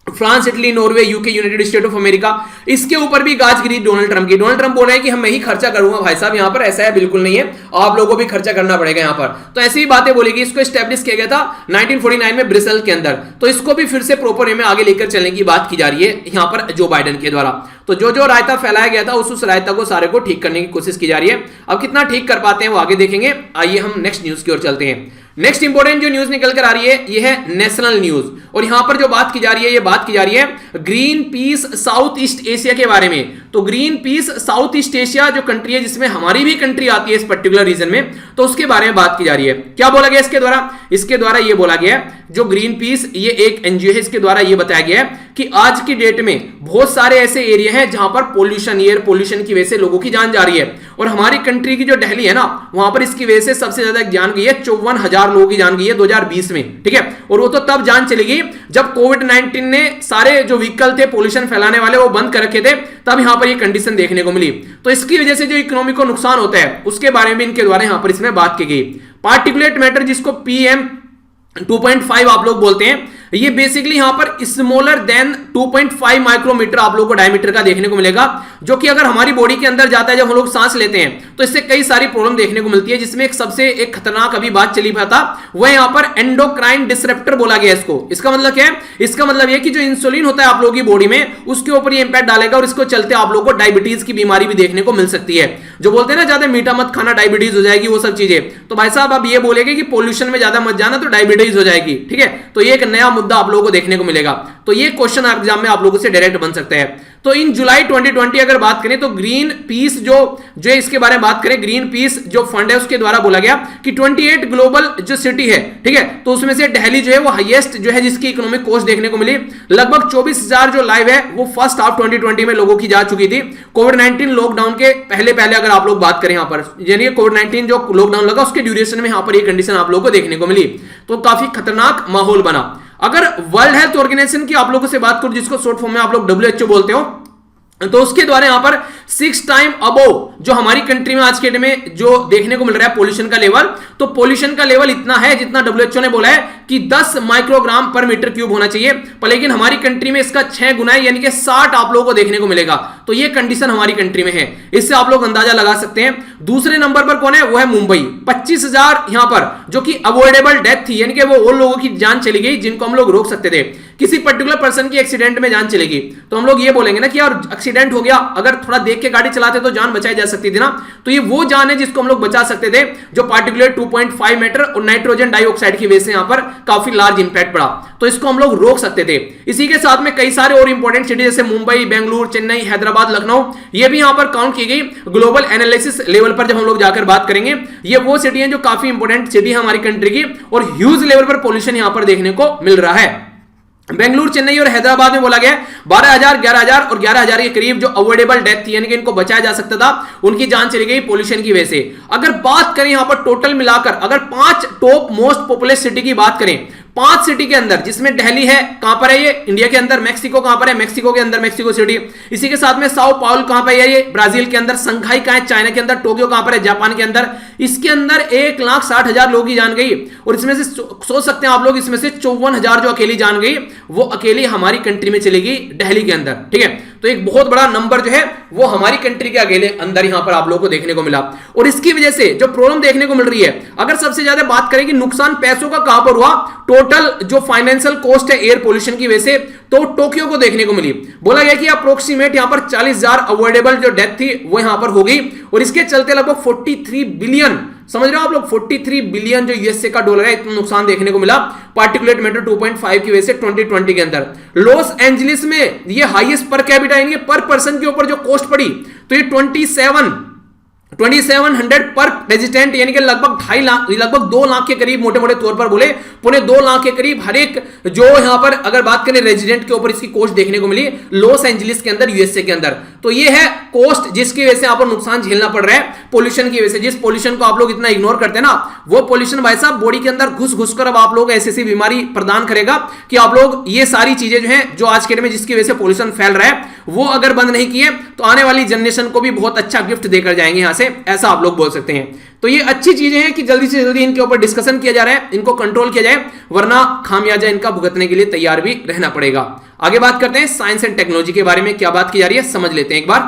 France, Italy, Norway, UK, United state of America, इसके ऊपर भी गाज गिरी डोनाल्ड ट्रंप की। डोनाल्ड ट्रंप बोल रहे हैं कि मैं ही खर्चा करूंगा। भाई साहब यहां पर ऐसा है बिल्कुल नहीं है, आप लोगों को भी खर्चा करना पड़ेगा यहां पर। तो ऐसी ही बातें बोलेगी। इसको एस्टेब्लिश किया गया था 1949 में ब्रिसेल के अंदर, तो इसको भी फिर से प्रॉपर वे में आगे लेकर चलने की बात की जा रही है यहां पर जो बाइडेन के द्वारा। तो जो रायता फैलाया गया था उस रायता को सारे को ठीक करने की कोशिश की जा रही है। अब कितना ठीक कर पाते हैं वो आगे देखेंगे। आइए हम नेक्स्ट न्यूज की ओर चलते हैं। नेक्स्ट इंपॉर्टेंट जो न्यूज निकल कर आ रही है ये है नेशनल न्यूज, और यहां पर जो बात की जा रही है ये बात की जा रही है green peas south east Asia के बारे में। तो green peas south east Asia जो कंट्री है जिसमें हमारी भी कंट्री आती है इस पर्टिकुलर रीजन में, तो उसके बारे में बात की जा रही है। क्या बोला गया इसके द्वारा? इसके द्वारा ये बोला गया है जो ग्रीन पीस ये एक एनजीओ है, इसके द्वारा ये बताया गया है कि आज की डेट में बहुत सारे ऐसे एरिया हैं जहां पर पोल्यूशन, एयर पोल्यूशन की वजह से लोगों की जान जा रही है, और हमारी कंट्री की जो दिल्ली है ना वहां पर इसकी वजह से सबसे ज्यादा जान गई है, 54,000 लोगों की जान गई है 2020 में, ठीक है। और वो तो तब जान चलेगी जब कोविड-19 ने सारे जो व्हीकल थे पोल्यूशन फैलाने वाले वो बंद कर रखे थे, तब यहां पर ये कंडीशन देखने को मिली। तो इसकी वजह से जो इकोनॉमी को नुकसान होता है उसके बारे में इनके द्वारा यहां पर इसमें बात की गई। पार्टिकुलेट मैटर जिसको PM 2.5 आप लोग बोलते हैं, ये बेसिकली यहां पर स्मॉलर देन 2.5 माइक्रोमीटर आप लोगों को डायमीटर का देखने को मिलेगा, जो कि अगर हमारी बॉडी के अंदर जाता है जब हम लोग सांस लेते हैं तो इससे कई सारी प्रॉब्लम देखने को मिलती है, जिसमें एक सबसे एक खतरनाक अभी बात चली था वह यहां पर एंडोक्राइन डिसरप्टर बोला गया इसको। इसका मतलब क्या है? इसका मतलब यह कि जो इंसुलिन होता है आप लोगों की बॉडी में उसके ऊपर ये इंपैक्ट डालेगा, और इसको चलते आप लोगों को डायबिटीज की बीमारी भी देखने को मिल सकती है। जो बोलते हैं ना ज्यादा मीठा मत खाना डायबिटीज हो जाएगी, वो सब चीजें, तो भाई साहब आप ये बोलेंगे कि पोल्यूशन में ज्यादा मत जाना तो डायबिटीज हो जाएगी, ठीक है। तो ये एक नया मुद्दा आप लोगों को देखने को मिलेगा, तो ये क्वेश्चन एग्जाम में आप लोगों से डायरेक्ट बन सकता है। तो इन जुलाई 2020 अगर बात करें तो ग्रीन पीस जो इसके बारे में बात करें, ग्रीन पीस जो फंड है उसके द्वारा बोला गया कि 28 ग्लोबल जो सिटी है, ठीक है, तो उसमें से दिल्ली जो है वो हाईएस्ट जो है जिसकी इकोनॉमिक कॉस्ट देखने को मिली। लगभग 24,000 जो लाइव है वो फर्स्ट हाफ 2020 में लोगों की जा चुकी थी। कोविड-19 लॉकडाउन के पहले अगर आप लोग बात करें यहां पर, यानी कोविड-19 जो लॉकडाउन लगा उसके ड्यूरेशन में यहां पर ये कंडीशन आप लोगों को देखने को मिली, तो काफी खतरनाक माहौल बना। अगर वर्ल्ड हेल्थ ऑर्गेनाइजेशन की आप लोगों से बात करूं, जिसको शॉर्ट फॉर्म में आप लोग WHO बोलते हो, तो उसके द्वारा यहां पर 6 टाइम अबोव जो हमारी कंट्री में आज के डेट में जो देखने को मिल रहा है पोल्यूशन का लेवल, तो पोल्यूशन का लेवल इतना है जितना WHO ने बोला है कि 10 माइक्रोग्राम पर मीटर क्यूब होना चाहिए, पर लेकिन हमारी कंट्री में इसका 6 गुना है, यानी कि 60 आप लोगों को देखने को मिलेगा। तो ये कंडीशन हमारी कंट्री में है, इससे आप लोग अंदाजा लगा सकते हैं। दूसरे नंबर पर कौन है? वो है मुंबई, 25,000 यहां पर जो कि अवॉइडेबल डेथ थी, यानी कि वो उन लोगों की जान चली गई जिनको हम लोग रोक सकते थे। किसी पर्टिकुलर पर्सन की एक्सीडेंट में जान चलेगी तो हम लोग ये बोलेंगे ना कि यार एक्सीडेंट हो गया, अगर थोड़ा देख के गाड़ी चलाते तो जान बचाई जा सकती थी ना, तो ये वो जान है जिसको हम लोग बचा सकते थे, जो पार्टिकुलेट 2.5 मीटर और नाइट्रोजन डाइऑक्साइड की वजह से यहां पर काफी लार्ज इंपैक्ट पड़ा, तो इसको हम लोग रोक सकते थे। इसी के साथ में कई सारे और इंपॉर्टेंट सिटी जैसे मुंबई, बेंगलुरु, चेन्नई, हैदराबाद, लखनऊ, ये भी यहां पर काउंट की गई। ग्लोबल एनालिसिस लेवल पर जब हम लोग जाकर बात करेंगे, ये वो सिटी हैं जो काफी इंपॉर्टेंट सिटी है हमारी कंट्री की, और ह्यूज लेवल पर पोल्यूशन यहां पर देखने को मिल रहा है। बेंगलुरु, चेन्नई और हैदराबाद में बोला गया 12,000, 11,000 और 11,000 के करीब जो अवॉइडेबल डेथ थी, यानी कि इनको बचाया जा सकता था, उनकी जान चली गई पोल्यूशन की वजह से। अगर बात करें यहां पर टोटल मिलाकर, अगर 5 टॉप मोस्ट पॉपुलस सिटी की बात करें, 5 सिटी के अंदर, जिसमें दिल्ली है, कहां पर है ये? इंडिया के अंदर। मैक्सिको कहां पर है? मैक्सिको के अंदर मैक्सिको सिटी। इसी के साथ में साओ पाउल कहां पर है? ये ब्राजील के अंदर। संघाई कहां है? चाइना के अंदर। टोक्यो कहां पर है? जापान के अंदर। इसके अंदर 1,60,000 लोगों की जान गई, और इसमें से सोच सकते हैं आप लोग, इसमें से 54,000 जो अकेली जान गई वो अकेली हमारी कंट्री में चलेगी दिल्ली के अंदर, ठीक है। तो एक बहुत बड़ा नंबर जो है वो हमारी कंट्री के अकेले अंदर यहां पर आप लोगों को देखने को मिला, और इसकी वजह से जो प्रॉब्लम देखने को मिल रही है, अगर सबसे ज्यादा बात करें कि नुकसान पैसों का कहां पर हुआ, टोटल जो फाइनेंशियल कॉस्ट है एयर पोल्यूशन की वजह से, तो टोक्यो को देखने को मिली। बोला गया कि अप्रोक्सीमेट यहां पर 40,000 अवॉइडेबल जो डेथ थी वो यहां पर हो गई, और इसके चलते लगभग 43 बिलियन, समझ रहे हो आप लोग, 43 बिलियन जो यूएसए का डॉलर है, इतना नुकसान देखने को मिला पार्टिकुलेट मैटर 2.5 की वजह से 2020 के अंदर। लॉस एंजलिस में ये हाईएस्ट पर कैपिटा, यानी पर पर्सन के ऊपर जो कॉस्ट पड़ी, तो ये 2700 पर रेजिडेंट, यानी कि लगभग 2.5 लाख, लगभग 2 लाख के करीब, मोटे मोटे तौर पर बोले 2.25 लाख के करीब हर एक जो यहां पर अगर बात करें रेजिडेंट के ऊपर इसकी कॉस्ट देखने को मिली लॉस एंजलिस के अंदर, यूएसए के अंदर। तो ये है कॉस्ट जिसकी वजह से आप नुकसान झेलना पड़ रहा है पोल्यूशन की वजह से। जिस पोल्यूशन को आप लोग इतना इग्नोर करते हैं ना, वो पोल्यूशन भाई साहब बॉडी के अंदर घुस घुस कर अब आप लोग ऐसी बीमारी प्रदान करेगा कि आप लोग ये सारी चीजें जो है जो आज के डेट में जिसकी वजह से पोल्यूशन फैल रहा है, वो अगर बंद नहीं किए तो आने वाली जनरेशन को भी बहुत अच्छा गिफ्ट देकर जाएंगे यहां से, ऐसा आप लोग बोल सकते हैं। तो ये अच्छी चीजें हैं कि जल्दी से जल्दी इनके ऊपर डिस्कशन किया जा रहा है, इनको कंट्रोल किया जाए, वरना खामियाजा इनका भुगतने के लिए तैयार भी रहना पड़ेगा। आगे बात करते हैं साइंस एंड टेक्नोलॉजी के बारे में, क्या बात की जा रही है समझ लेते हैं एक बार।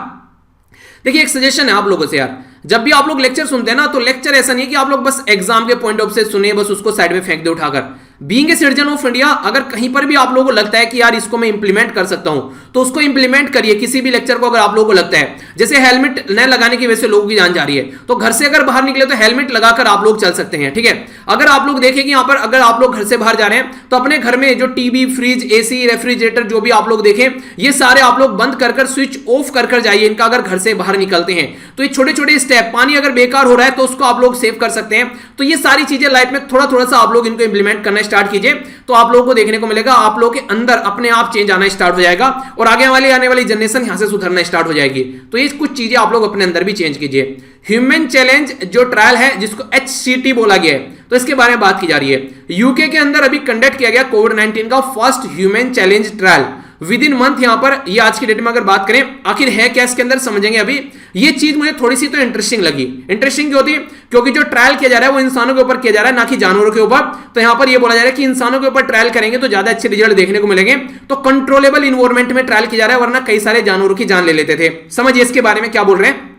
देखिए एक सजेशन है आप लोगों से यार, जब भी आप लोग लेक्चर सुनते हैं ना, तो लेक्चर ऐसा नहीं है कि आप लोग बस एग्जाम के पॉइंट ऑफ से सुने, बस उसको साइड में फेंक दे उठाकर। Being a citizen of India, अगर कहीं पर भी आप लोगों को लगता है कि यार इसको मैं इंप्लीमेंट कर सकता हूं तो उसको इंप्लीमेंट करिए। किसी भी लेक्चर को अगर आप लोगों को लगता है, जैसे हेलमेट न लगाने की वजह से लोगों की जान जा रही है, तो घर से अगर बाहर निकले तो हेलमेट लगाकर आप लोग चल सकते हैं, ठीक है। अगर आप लोग देखें कि यहां पर अगर आप लोग घर से बाहर जा रहे हैं तो अपने घर में जो टीवी, फ्रिज, एसी, रेफ्रिजरेटर जो भी आप लोग देखें, ये सारे आप लोग बंद कर स्विच ऑफ कर जाइए इनका, अगर घर से बाहर निकलते हैं तो ये छोटे छोटे स्टेप, पानी अगर बेकार हो रहा है तो उसको आप लोग सेव कर सकते हैं। तो ये सारी चीजें लाइफ में थोड़ा थोड़ा सा आप लोग इनको इंप्लीमेंट करना स्टार्ट कीजिए, तो आप लोगों को देखने को मिलेगा आप लोगों के अंदर अपने आप चेंज आना स्टार्ट हो जाएगा और आगे आने वाली जनरेशन यहां से सुधरना स्टार्ट हो जाएगी। तो ये कुछ चीजें आप लोग अपने अंदर भी चेंज कीजिए। ह्यूमन चैलेंज जो ट्रायल है जिसको HCT बोला गया है, तो इसके बारे में बात की जा रही है। यूके के अंदर अभी कंडक्ट किया गया कोविड-19 का first human challenge trial with in month. यहां पर ये आज की डेट में अगर बात करें आखिर है क्या इसके अंदर समझेंगे। अभी ये चीज मुझे थोड़ी सी तो इंटरेस्टिंग लगी। इंटरेस्टिंग क्यों होती है? क्योंकि जो ट्रायल किया जा रहा है वो इंसानों के ऊपर किया जा रहा है, ना कि जानवरों के ऊपर। तो यहां पर ये बोला जा रहा है कि इंसानों के ऊपर ट्रायल करेंगे तो ज्यादा अच्छे रिजल्ट देखने को मिलेंगे। तो कंट्रोलेबल इन्वायरमेंट में ट्रायल किया जा रहा है, वरना कई सारे जानवरों की जान ले लेते थे। समझिए इसके बारे में क्या बोल रहे हैं।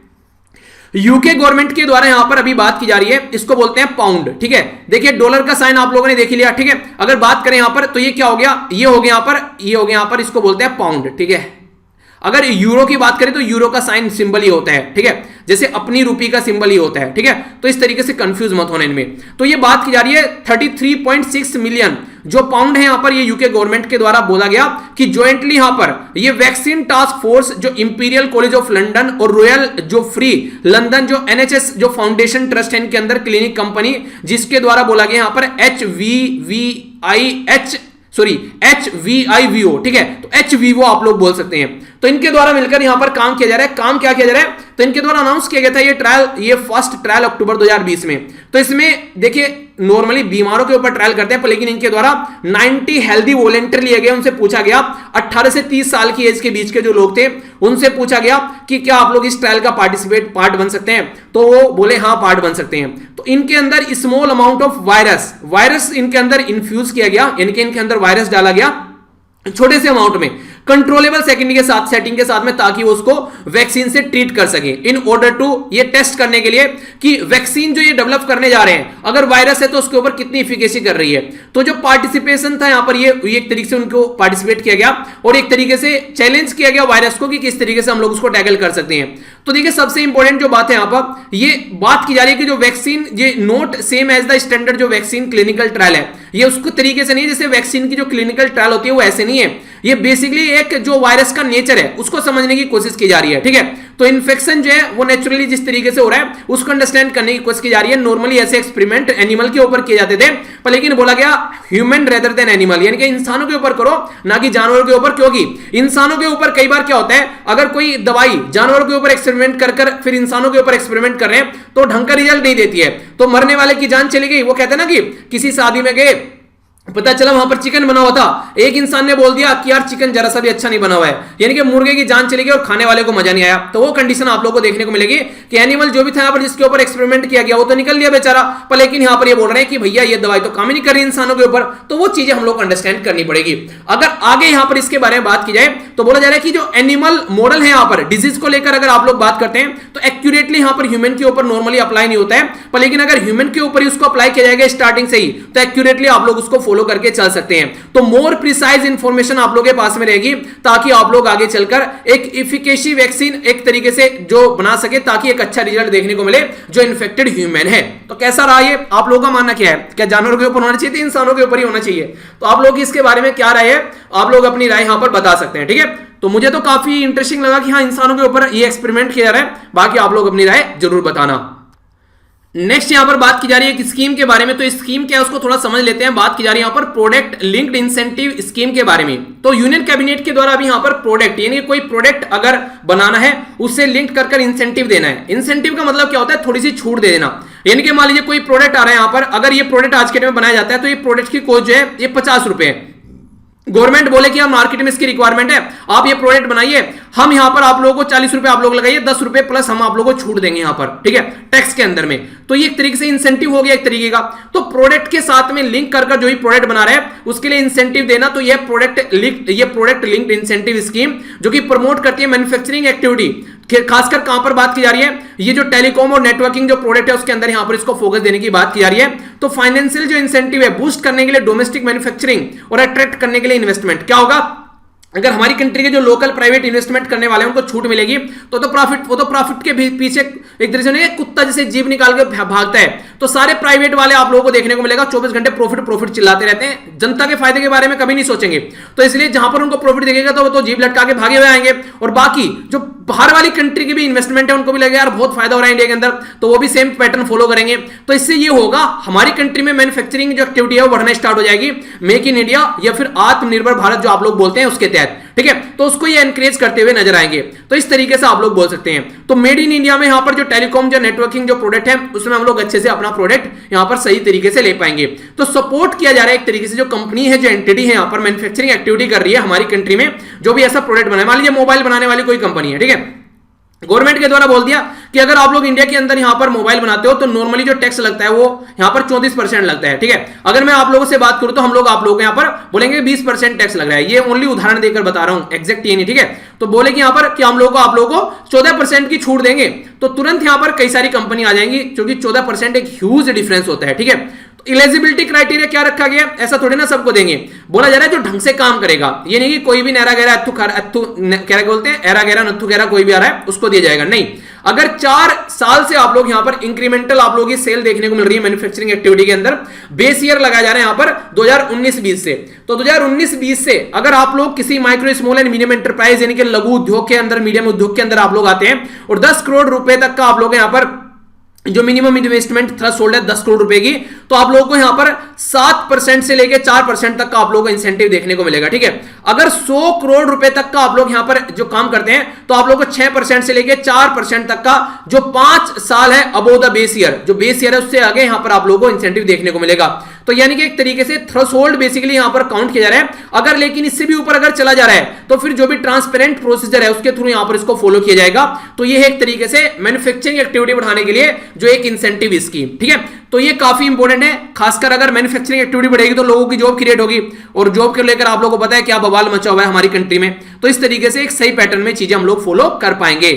यूके गवर्नमेंट के द्वारा यहां पर अभी बात की जा रही है, इसको बोलते हैं पाउंड, ठीक है। देखिए डॉलर का साइन आप लोगों ने देख लिया, ठीक है। अगर बात करें यहां पर तो ये क्या हो गया, ये हो गया यहां पर, ये हो गया यहां पर, इसको बोलते हैं पाउंड, ठीक है। अगर यूरो की बात करें तो यूरो का साइन सिंबल ही होता है, ठीक है, जैसे अपनी रुपी का सिंबल ही होता है, ठीक है। तो इस तरीके से कंफ्यूज मत होने इनमें। तो ये बात की जा रही है 33.6 मिलियन जो पाउंड है यहां पर, ये यूके गवर्नमेंट के द्वारा बोला गया कि ज्वाइंटली यहां पर ये वैक्सीन टास्क फोर्स जो इंपीरियल कॉलेज ऑफ लंदन और रॉयल जो फ्री लंदन जो NHS जो फाउंडेशन ट्रस्ट है इनके अंदर क्लिनिक कंपनी, जिसके द्वारा बोला गया यहां पर HVIVO, ठीक है। तो HVIVO आप लोग बोल सकते हैं। तो इनके द्वारा मिलकर यहां पर काम किया जा रहा है। काम क्या किया जा रहा है? तो इनके द्वारा अनाउंस किया गया था ये ट्रायल, ये फर्स्ट ट्रायल अक्टूबर 2020 में। तो इसमें देखिए नॉर्मली बीमारों के ऊपर ट्रायल करते हैं, पर लेकिन इनके द्वारा 90 हेल्दी वॉलंटियर लिए गए। उनसे पूछा गया 18 से 30 साल की एज के बीच के जो लोग थे उनसे पूछा गया कि क्या आप लोग इस ट्रायल का पार्ट बन सकते हैं। तो वो बोले हाँ पार्ट बन सकते हैं। तो इनके अंदर स्मॉल अमाउंट ऑफ वायरस इनके अंदर इन्फ्यूज किया गया, इनके अंदर वायरस डाला गया छोटे से अमाउंट में, कंट्रोलेबल सेटिंग के साथ में, ताकि वो उसको वैक्सीन से ट्रीट कर सके। इन ऑर्डर टू ये टेस्ट करने के लिए कि वैक्सीन जो ये डेवलप करने जा रहे हैं अगर वायरस है तो उसके ऊपर कितनी इफिकेसी कर रही है। तो जो पार्टिसिपेशन था यहां पर ये एक तरीके से उनको पार्टिसिपेट किया गया और एक तरीके से चैलेंज किया गया वायरस को कि किस तरीके से हम लोग उसको टैकल कर सकते हैं। तो देखिए सबसे इंपॉर्टेंट जो बात है यहां पर ये बात की जा रही है कि जो वैक्सीन ये not same as the standard जो वैक्सीन क्लिनिकल ट्रायल है, ये उसको तरीके से नहीं जैसे वैक्सीन की जो क्लिनिकल ट्रायल होती है वो ऐसे नहीं है। ये बेसिकली एक जो वायरस का नेचर है उसको समझने की कोशिश की जा रही है, ठीक है। तो इन्फेक्शन जो है वो नेचुरली जिस तरीके से हो रहा है उसको अंडरस्टैंड करने की कोशिश की जा रही है। नॉर्मली ऐसे एक्सपेरिमेंट एनिमल के ऊपर किए जाते थे, पर लेकिन बोला गया ह्यूमन रेदर देन एनिमल, यानी कि इंसानों के ऊपर करो ना कि जानवरों के ऊपर। क्योंकि इंसानों के ऊपर कई बार क्या होता है, अगर कोई दवाई जानवरों के ऊपर एक्सपेरिमेंट कर फिर इंसानों के ऊपर एक्सपेरिमेंट कर रहे हैं तो ढंग का रिजल्ट नहीं देती है, तो मरने वाले की जान चली गई। वो कहते हैं ना कि किसी शादी में गए, पता चला वहां पर चिकन बना हुआ था, एक इंसान ने बोल दिया कि यार चिकन जरा सा भी अच्छा नहीं बना हुआ है, यानी कि मुर्गे की जान चली गई और खाने वाले को मजा नहीं आया। तो वो कंडीशन आप लोगों को देखने को मिलेगी कि एनिमल जो भी था यहाँ पर जिसके ऊपर एक्सपेरिमेंट किया गया वो तो निकल लिया बेचारा, पर लेकिन यहाँ पर ये बोल रहे हैं कि भैया ये दवाई तो काम ही नहीं कर रही इंसानों के ऊपर। तो वो चीजें हम लोग अंडरस्टैंड करनी पड़ेगी। अगर आगे यहाँ पर इसके बारे में बात की जाए तो बोला जा रहा है कि जो एनिमल मॉडल है यहाँ पर डिजीज को लेकर अगर आप लोग बात करते हैं तो एक्यूरेटली यहाँ पर ह्यूमन के ऊपर नॉर्मली अप्लाई नहीं होता है, पर लेकिन अगर ह्यूमन के ऊपर ही उसको अप्लाई किया जाएगा स्टार्टिंग से ही तो एक्यूरेटली आप लोग उसको फॉलो करके चल सकते हैं। तो मोर प्रिसाइज इंफॉर्मेशन आप लोगों के पास में रहेगी ताकि आप लोग आगे चलकर एक इफिकेसी वैक्सीन एक तरीके से जो बना सके ताकि एक अच्छा रिजल्ट देखने को मिले जो इन्फेक्टेड ह्यूमन है। तो कैसा रहा ये, आप लोगों का मानना क्या है? क्या जानवरों के ऊपर होना चाहिए, इंसानों के ऊपर ही होना चाहिए? तो आप लोग इसके बारे में क्या राय है, आप लोग अपनी राय यहां पर बता सकते हैं, ठीक है। तो मुझे तो काफी इंटरेस्टिंग लगा कि हाँ इंसानों के ऊपर ये एक्सपेरिमेंट किया जा रहा है, बाकी आप लोग अपनी राय जरूर बताना। नेक्स्ट यहां पर बात की जा रही है कि स्कीम के बारे में। तो स्कीम क्या है उसको थोड़ा समझ लेते हैं। बात की जा रही है यहां पर प्रोडक्ट लिंक्ड इंसेंटिव स्कीम के बारे में। तो यूनियन कैबिनेट के द्वारा अभी यहां पर प्रोडक्ट यानी कोई प्रोडक्ट अगर बनाना है उससे लिंक कर इंसेंटिव देना है। इंसेंटिव का मतलब क्या होता है, थोड़ी सी छूट दे देना। यानी कि मान लीजिए कोई प्रोडक्ट आ रहा है यहां पर, अगर ये प्रोडक्ट आज के टाइम में बनाया जाता है तो ये प्रोडक्ट की कॉस्ट जो है ये 50 रुपए है। गवर्नमेंट बोले कि हम मार्केट में इसकी रिक्वायरमेंट है, आप ये प्रोडक्ट बनाइए, हम यहां पर आप लोगों को 40 रुपए आप लोग लगाइए, 10 रुपए प्लस हम आप लोगों को छूट देंगे यहां पर, ठीक है, टैक्स के अंदर में। तो ये एक तरीके से इंसेंटिव हो गया एक तरीके का। तो प्रोडक्ट के साथ में लिंक कर जो ही प्रोडक्ट बना रहे हैं उसके लिए इंसेंटिव देना। तो ये प्रोडक्ट लिंक्ड इंसेंटिव स्कीम जो कि प्रमोट करती है मैन्युफैक्चरिंग एक्टिविटी खासकर कहां पर बात की जा रही है, ये जो टेलीकॉम और नेटवर्किंग जो प्रोडक्ट है उसके अंदर यहां पर इसको फोकस देने की बात की जा रही है। तो फाइनेंशियल जो इंसेंटिव है बूस्ट करने के लिए डोमेस्टिक मैन्युफैक्चरिंग और अट्रैक्ट करने के लिए इन्वेस्टमेंट, क्या होगा, अगर हमारी कंट्री के जो लोकल प्राइवेट इन्वेस्टमेंट करने वाले हैं उनको छूट मिलेगी तो प्रॉफिट के पीछे एक तरह से नहीं, कुत्ता जैसे जीभ निकाल के भागता है, तो सारे प्राइवेट वाले आप लोगों को देखने को मिलेगा 24 घंटे प्रॉफिट चिल्लाते रहते हैं, जनता के फायदे के बारे में कभी नहीं सोचेंगे। तो इसलिए जहां पर उनको प्रॉफिट दिखेगा तो वो तो जीभ लटका के भागे हुए आएंगे, और बाकी जो बाहर वाली कंट्री की भी इन्वेस्टमेंट है उनको भी लगेगा यार बहुत फायदा हो रहा है इंडिया के अंदर, तो वो भी सेम पैटर्न फॉलो करेंगे। तो इससे ये होगा हमारी कंट्री में मैन्युफैक्चरिंग जो एक्टिविटी है वो बढ़ना स्टार्ट हो जाएगी, मेक इन इंडिया या फिर आत्मनिर्भर भारत जो आप लोग बोलते हैं उसके तहत, ठीक है। तो उसको ये एनकरेज करते हुए नजर आएंगे, तो इस तरीके से आप लोग बोल सकते हैं। तो मेड इन इंडिया में यहां पर जो टेलीकॉम जो नेटवर्किंग जो प्रोडक्ट है उसमें हम लोग अच्छे से अपना प्रोडक्ट यहां पर सही तरीके से ले पाएंगे। तो सपोर्ट किया जा रहा है एक तरीके से, जो कंपनी है जो एंटिटी है यहां पर मैन्युफैक्चरिंग एक्टिविटी कर रही है हमारी कंट्री में, जो भी ऐसा प्रोडक्ट बनाए, मान लीजिए मोबाइल बनाने वाली कोई कंपनी है, ठीक है, गवर्नमेंट के द्वारा बोल दिया कि अगर आप लोग इंडिया के अंदर यहां पर मोबाइल बनाते हो तो नॉर्मली जो टैक्स लगता है वो यहां पर 34% लगता है, ठीक है। अगर मैं आप लोगों से बात करूं तो हम लोग आप लोग यहां पर बोलेंगे 20% टैक्स लग रहा है, ये ओनली उदाहरण देकर बता रहा हूं, एग्जैक्ट ये नहीं, ठीक है। तो बोले कि यहां पर कि हम लोग को आप लोगों को 14% की छूट देंगे, तो तुरंत यहां पर कई सारी कंपनी आ जाएंगी, क्योंकि 14% एक ह्यूज डिफरेंस होता है, ठीक है। इलिजिबिलिटी क्राइटेरिया क्या रखा गया, ऐसा थोड़ी ना सबको देंगे, बोला जा रहा है जो ढंग से काम करेगा, ये नहीं कि कोई भी नैरा गहरा क्या बोलते हैं एरा गहरा नत्थु गहरा कोई भी आ रहा है उसको दिया जाएगा, नहीं। अगर 4 साल से आप लोग यहां पर इंक्रीमेंटल आप लोग की सेल देखने को मिल रही है मैन्युफैक्चरिंग एक्टिविटी के अंदर, बेस ईयर लगाया जा रहा है यहां पर 2019-20 से, तो 2019-20 से अगर आप लोग किसी micro small and medium enterprise यानी कि लघु उद्योग के अंदर, मीडियम उद्योग के अंदर आप लोग आते हैं और 10 करोड़ रुपए तक का आप लोग यहां पर जो मिनिमम इन्वेस्टमेंट थ्रेशोल्ड है 10 करोड़ रुपए की, तो आप लोगों को यहां पर 7% से लेकर 4% तक का आप लोगों को इंसेंटिव देखने को मिलेगा, ठीक है। अगर 100 करोड़ रुपए तक का आप लोग यहां पर जो काम करते हैं तो आप लोगों को 6% से लेकर 4% तक का जो 5 साल है अबोव द बेस ईयर, जो बेस ईयर है उससे आगे यहां पर आप लोगों को इंसेंटिव देखने को मिलेगा। तो यानी कि एक तरीके से थ्रेशोल्ड बेसिकली यहां पर काउंट किया जा रहा है, अगर लेकिन इससे भी ऊपर अगर चला जा रहा है तो फिर जो भी ट्रांसपेरेंट प्रोसीजर है उसके थ्रू यहां पर इसको फॉलो किया जाएगा। तो ये है एक तरीके से मैन्युफैक्चरिंग एक्टिविटी बढ़ाने के लिए जो एक इंसेंटिव स्कीम, ठीक है। तो ये काफी इंपॉर्टेंट है, खासकर अगर मैन्युफैक्चरिंग एक्टिविटी बढ़ेगी तो लोगों की जॉब क्रिएट होगी, और जॉब को लेकर आप लोगों को पता है क्या बवाल मचा हुआ है हमारी कंट्री में। तो इस तरीके से एक सही पैटर्न में चीजें हम लोग फॉलो कर पाएंगे।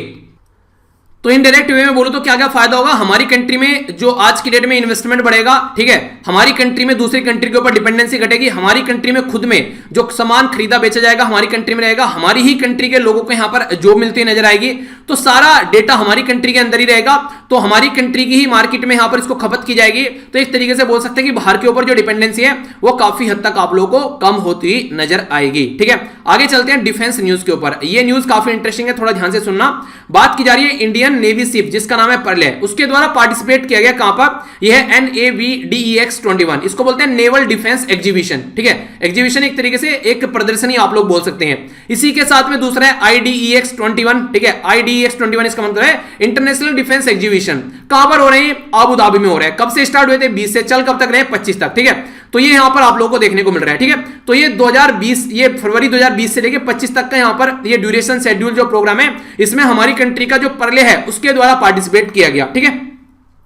तो इनडायरेक्ट वे में बोलूं तो क्या क्या फायदा होगा हमारी कंट्री में, जो आज की डेट में इन्वेस्टमेंट बढ़ेगा, ठीक है, हमारी कंट्री में दूसरी कंट्री के ऊपर डिपेंडेंसी घटेगी, हमारी कंट्री में खुद में जो सामान खरीदा बेचा जाएगा हमारी कंट्री में रहेगा, हमारी ही कंट्री के लोगों को यहां पर जॉब मिलती नजर आएगी, तो सारा डेटा हमारी कंट्री के अंदर ही रहेगा, तो हमारी कंट्री की ही मार्केट में यहां पर इसको खपत की जाएगी। तो एक तरीके से बोल सकते हैं कि बाहर के ऊपर जो डिपेंडेंसी है वो काफी हद तक आप लोगों को कम होती नजर आएगी, ठीक है। आगे चलते हैं डिफेंस न्यूज के ऊपर, ये न्यूज काफी इंटरेस्टिंग है, थोड़ा ध्यान से सुनना। बात की जा रही है इंडियन नेवी शिप जिसका नाम है पर्ले, उसके द्वारा पार्टिसिपेट किया गया कहां पर, यह है NAVDEX-21, इसको बोलते हैं नेवल डिफेंस एग्जीबिशन, ठीक है। एग्जीबिशन एक तरीके से एक प्रदर्शनी आप लोग बोल सकते हैं। इसी के साथ में दूसरा है IDEX-21, ठीक है। IDEX-21 इसका मतलब है इंटरनेशनल डिफेंस एग्जीबिशन, कहां पर हो रहे हैं, अबू धाबी में हो रहा है। कब से स्टार्ट हुए थे, 20 से, चल कब तक रहे, 25 तक, ठीक है। तो ये यहां पर आप लोगों को देखने को मिल रहा है, ठीक है। तो ये 2020, ये फरवरी 2020 से लेकर 25 तक का यहां पर ये ड्यूरेशन शेड्यूल जो प्रोग्राम है, इसमें हमारी कंट्री का जो पर्ले है उसके द्वारा पार्टिसिपेट किया गया, ठीक है।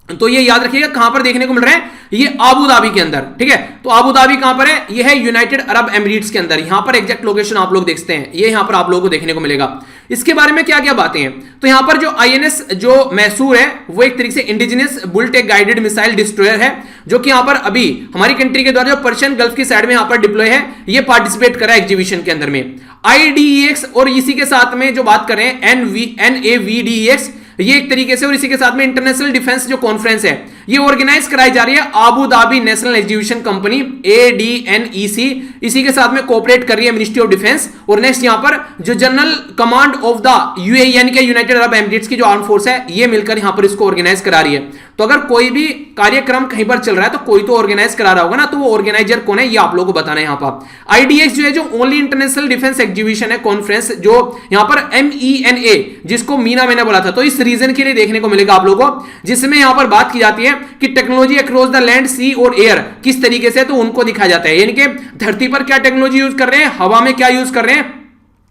तो ये याद रखिएगा कहां पर देखने को मिल रहा है, ये अबू धाबी के अंदर, ठीक है। तो अबू धाबी कहां पर है, ये है यूनाइटेड अरब एमिरेट्स के अंदर, यहां पर एग्जैक्ट लोकेशन आप लोग देखते हैं, ये यहां पर आप लोगों को देखने को मिलेगा। इसके बारे में क्या क्या बातें हैं, तो यहां पर जो INS जो मैसूर है वो एक तरीके से indigenous bullet guided missile destroyer है, जो कि यहां पर अभी हमारी कंट्री के द्वारा जो पर्शियन गल्फ की साइड में यहां पर डिप्लॉय है, ये पार्टिसिपेट कर रहा है एग्जीबिशन के अंदर में। IDEX और इसी के साथ में जो बात कर रहे हैं NAVDEX, ये एक तरीके से, और इसी के साथ में इंटरनेशनल डिफेंस जो कॉन्फ्रेंस है ये ऑर्गेनाइज कराई जा रही है Abu Dhabi national exhibition company ADNEC, इसी के साथ में कोऑपरेट कर रही है मिनिस्ट्री ऑफ डिफेंस। और नेक्स्ट यहां पर जो general command of the UAE यानी कि यूनाइटेड अरब एमिरेट्स की जो आर्म फोर्स है ये मिलकर यहां पर इसको ऑर्गेनाइज करा रही है। तो अगर कोई भी कार्यक्रम कहीं पर चल रहा है तो कोई तो ऑर्गेनाइज करा रहा होगा ना, तो वो ऑर्गेनाइजर कौन है ये आप लोगों को बताना है यहां पर। IDX जो है जो ओनली इंटरनेशनल डिफेंस एग्जीबिशन है कॉन्फ्रेंस, जो यहां पर MENA जिसको मीना मैंने बोला था, तो इस रीजन के लिए देखने को मिलेगा आप लोगों को, जिसमें यहां पर बात की जाती है कि टेक्नोलॉजी अक्रॉस द लैंड, सी और एयर किस तरीके से, तो उनको दिखाया जाता है, यानी कि धरती पर क्या टेक्नोलॉजी यूज कर रहे हैं, हवा में क्या यूज कर रहे हैं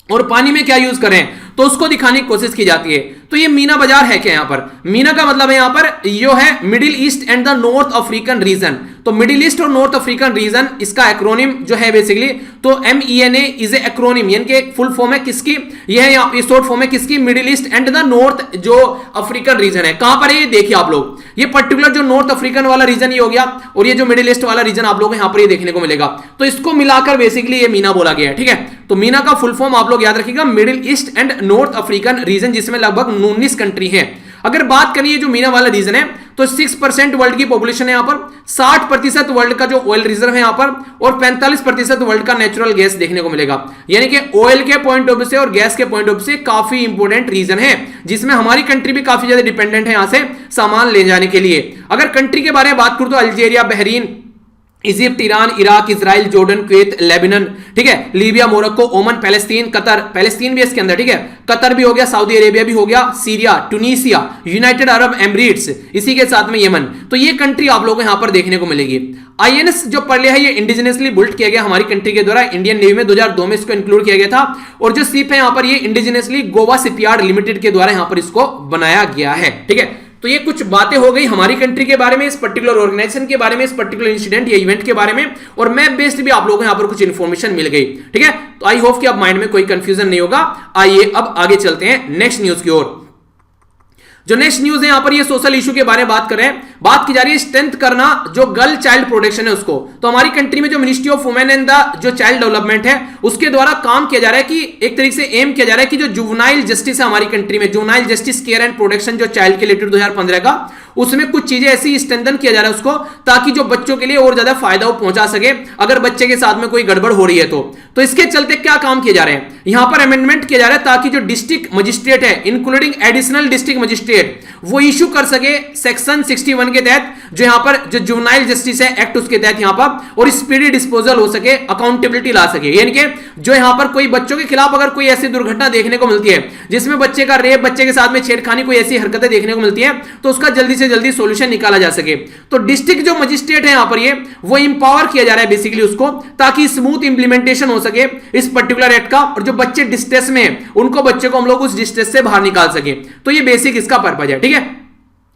और पानी में क्या यूज कर रहे हैं, तो उसको दिखाने की कोशिश की जाती है। तो ये मीना बाजार है क्या? यहां पर मीना का मतलब है यहां पर यो है middle east and the north African region. तो मिडिल ईस्ट और नॉर्थ अफ्रीकन रीजन इसका एक्रोनिम जो है बेसिकली, तो MENA इज ए एक्रोनिम, यानी कि एक फुल फॉर्म है किसकी? यह है शॉर्ट फॉर्म है किसकी? Middle east and the north जो अफ्रीकन रीजन है। कहां पर है ये देखिए आप लोग, ये पर्टिकुलर जो नॉर्थ अफ्रीकन वाला रीजन ये हो गया, और ये जो मिडिल ईस्ट वाला रीजन आप लोग यहां पर ये देखने को मिलेगा। तो इसको मिलाकर बेसिकली ये मीना बोला गया है, ठीक है। तो मीना का फुल फॉर्म आप लोग याद रखिएगा, middle east and north African region, जिसमें लगभग 19 कंट्री है। अगर बात करिए जो मीना वाला रीजन है, तो 6% वर्ल्ड की पॉपुलेशन है यहां पर, 60% वर्ल्ड का जो ऑयल रिजर्व है यहां पर, और 45% वर्ल्ड का नेचुरल गैस देखने को मिलेगा। यानी कि ऑयल के पॉइंट ऑफ व्यू से और गैस के पॉइंट ऑफ व्यू से काफी इंपोर्टेंट रीजन है, जिसमें हमारी कंट्री भी काफी ज्यादा डिपेंडेंट है यहां से सामान ले जाने के लिए। अगर कंट्री के बारे में बात करूं तो Algeria, Bahrain, Egypt, Iran, Iraq, Israel, Jordan, Kuwait, Lebanon, ठीक है, लीबिया, मोरक्को, ओमन, पैलेस्तीन, कतर, पैलेस्तीन भी इसके अंदर, ठीक है, कतर भी हो गया, सऊदी अरेबिया भी हो गया, सीरिया, टूनिसिया, यूनाइटेड अरब एमिरेट्स, इसी के साथ में यमन। तो ये कंट्री आप लोगों को यहां पर देखने को मिलेगी। INS जो पढ़ लिया है ये इंडिजिनसली बिल्ट किया गया हमारी कंट्री के द्वारा, इंडियन नेवी में 2002 में इसको इंक्लूड किया गया था। और जो शिप है यहां पर ये इंडिजिनसली गोवा शिपयार्ड लिमिटेड के द्वारा यहां पर इसको बनाया गया है, ठीक है। तो ये कुछ बातें हो गई हमारी कंट्री के बारे में, इस पर्टिकुलर ऑर्गेनाइजेशन के बारे में, इस पर्टिकुलर इंसिडेंट या इवेंट के बारे में, और मैप बेस्ड भी आप लोगों को यहां पर कुछ इंफॉर्मेशन मिल गई, ठीक है। तो आई होप कि अब माइंड में कोई कंफ्यूजन नहीं होगा। आइए अब आगे चलते हैं नेक्स्ट न्यूज की ओर। जो नेक्स्ट न्यूज है यहां पर ये सोशल इशू के बारे में बात कर रहे हैं, बात की जा रही है स्ट्रेंथ करना जो गर्ल चाइल्ड प्रोटेक्शन है उसको। तो हमारी कंट्री में जो ministry of women and the जो चाइल्ड डेवलपमेंट है उसके द्वारा काम किया जा रहा है कि एक तरीके से एम किया जा रहा है कि जो जुवेनाइल जस्टिस है हमारी कंट्री में, juvenile justice care and protection जो चाइल्ड के रिलेटेड 2015 का, उसमें कुछ चीजें ऐसी स्ट्रेंथन किया जा रहा है उसको, ताकि जो बच्चों के लिए और ज्यादा फायदा वो पहुंचा सके अगर बच्चे के साथ में कोई गड़बड़ हो रही है तो इसके चलते क्या काम किए जा रहे हैं, यहां पर अमेंडमेंट किया जा रहा है ताकि जो डिस्ट्रिक्ट मजिस्ट्रेट है इंक्लूडिंग एडिशनल डिस्ट्रिक्ट मजिस्ट्रेट वो इशू कर सके सेक्शन 61 के तहत, जो यहां पर जो जुवेनाइल जस्टिस है एक्ट उसके तहत यहां पर, और स्पीडी डिस्पोजल हो सके, अकाउंटेबिलिटी ला सके। यानी कि जो यहां पर कोई बच्चों के खिलाफ अगर कोई ऐसी दुर्घटना देखने को मिलती है जिसमें बच्चे का रेप, बच्चे के साथ में छेड़खानी, कोई ऐसी हरकतें देखने को मिलती है, तो उसका जल्दी से जल्दी सॉल्यूशन निकाला जा सके। तो डिस्ट्रिक्ट जो मजिस्ट्रेट है यहां पर ये वो इंपावर किया जा रहा है बेसिकली उसको, ताकि स्मूथ इंप्लीमेंटेशन हो सके इस पर्टिकुलर एक्ट का, और जो बच्चे डिस्ट्रेस में हैं उनको बच्चे को हम लोग उस डिस्ट्रेस से बाहर निकाल सके। तो ये बेसिक इसका पर्पज है, ठीक है।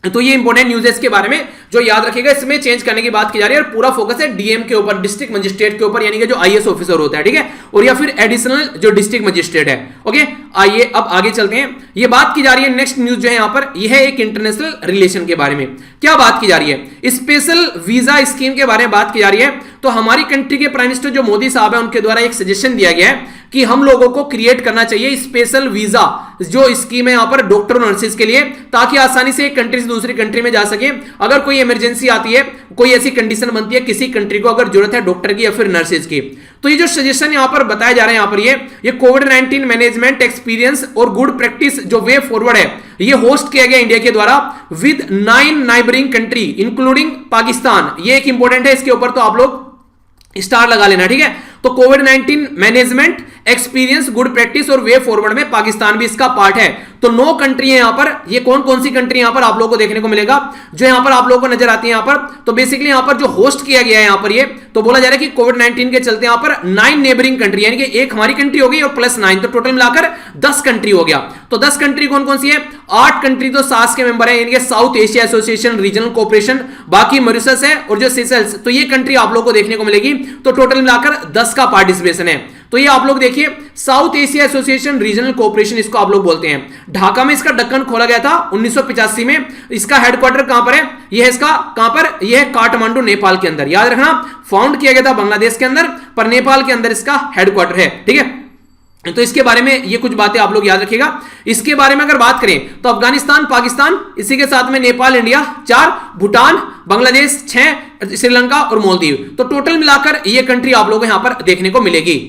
तो ये इंपॉर्टेंट न्यूज है इसके बारे में जो याद रखिएगा, इसमें चेंज करने की बात की जा रही है और पूरा फोकस है डीएम के ऊपर, डिस्ट्रिक्ट मजिस्ट्रेट के ऊपर, यानी कि जो आईएएस ऑफिसर होता है, ठीक है, और या फिर एडिशनल जो डिस्ट्रिक्ट मजिस्ट्रेट है। ओके, आइए अब आगे चलते हैं। ये बात की जा रही है नेक्स्ट न्यूज जो है यहां पर, यह है एक इंटरनेशनल रिलेशन के बारे में। क्या बात की जा रही है? स्पेशल वीजा स्कीम के बारे में बात की जा रही है। तो हमारी कंट्री के प्राइम मिनिस्टर जो मोदी साहब है उनके द्वारा एक सजेशन दिया गया है कि हम लोगों को क्रिएट करना चाहिए स्पेशल वीजा जो स्कीम है यहां पर डॉक्टर और नर्सेज के लिए, ताकि आसानी से एक कंट्री से दूसरी कंट्री में जा सके। अगर कोई इमरजेंसी आती है, कोई ऐसी कंडीशन बनती है किसी कंट्री को अगर जरूरत है डॉक्टर की या फिर नर्सेज की, तो ये जो सजेशन यहां पर बताया जा रहा है यहां पर ये कोविड-19 मैनेजमेंट एक्सपीरियंस और गुड प्रैक्टिस जो वे फॉरवर्ड है, ये होस्ट किया गया इंडिया के द्वारा with 9 neighbouring country including Pakistan. ये एक इंपॉर्टेंट है, इसके ऊपर तो आप लोग स्टार लगा लेना, ठीक है। तो कोविड-19 मैनेजमेंट एक्सपीरियंस गुड प्रैक्टिस और वे फॉरवर्ड में पाकिस्तान भी इसका पार्ट है। तो 9 कंट्री है यहां पर। ये कौन कौन सी कंट्री यहां पर आप लोगों को देखने को मिलेगा जो यहां पर आप लोगों को नजर आती है यहां पर। तो बेसिकली यहां पर जो होस्ट किया गया है यहां पर ये, तो बोला जा रहा है कि कोविड-19 के चलते यहां पर 9 नेबरिंग कंट्री, यानी कि एक हमारी कंट्री हो गई और प्लस 9, तो टोटल मिलाकर 10 कंट्री हो गया। तो 10 कंट्री कौन कौन सी है? 8 कंट्री तो सास के मेंबर है, यानी कि south Asia association regional cooperation, बाकी मॉरिशस है और जो सेशल्स, तो ये कंट्री आप लोगों को देखने को मिलेगी। तो टोटल मिलाकर 10 का पार्टिसिपेशन है। तो ये आप लोग देखिए south Asia association regional cooperation इसको आप लोग बोलते हैं। ढाका में इसका ढक्कन खोला गया था 1985 में। इसका हेडक्वार्टर कहां पर है? यह इसका कहां पर? यह है काठमांडू नेपाल के अंदर। याद रखना, फाउंड किया गया था बांग्लादेश के अंदर पर नेपाल के अंदर इसका हेडक्वार्टर है, ठीक है। तो इसके बारे में ये कुछ बातें आप लोग याद रखिएगा। इसके बारे में अगर बात करें तो अफगानिस्तान, पाकिस्तान, इसी के साथ में नेपाल, इंडिया 4, भूटान, बांग्लादेश 6, श्रीलंका और मालदीव। तो टोटल मिलाकर ये कंट्री आप लोगों को यहां पर देखने को मिलेगी।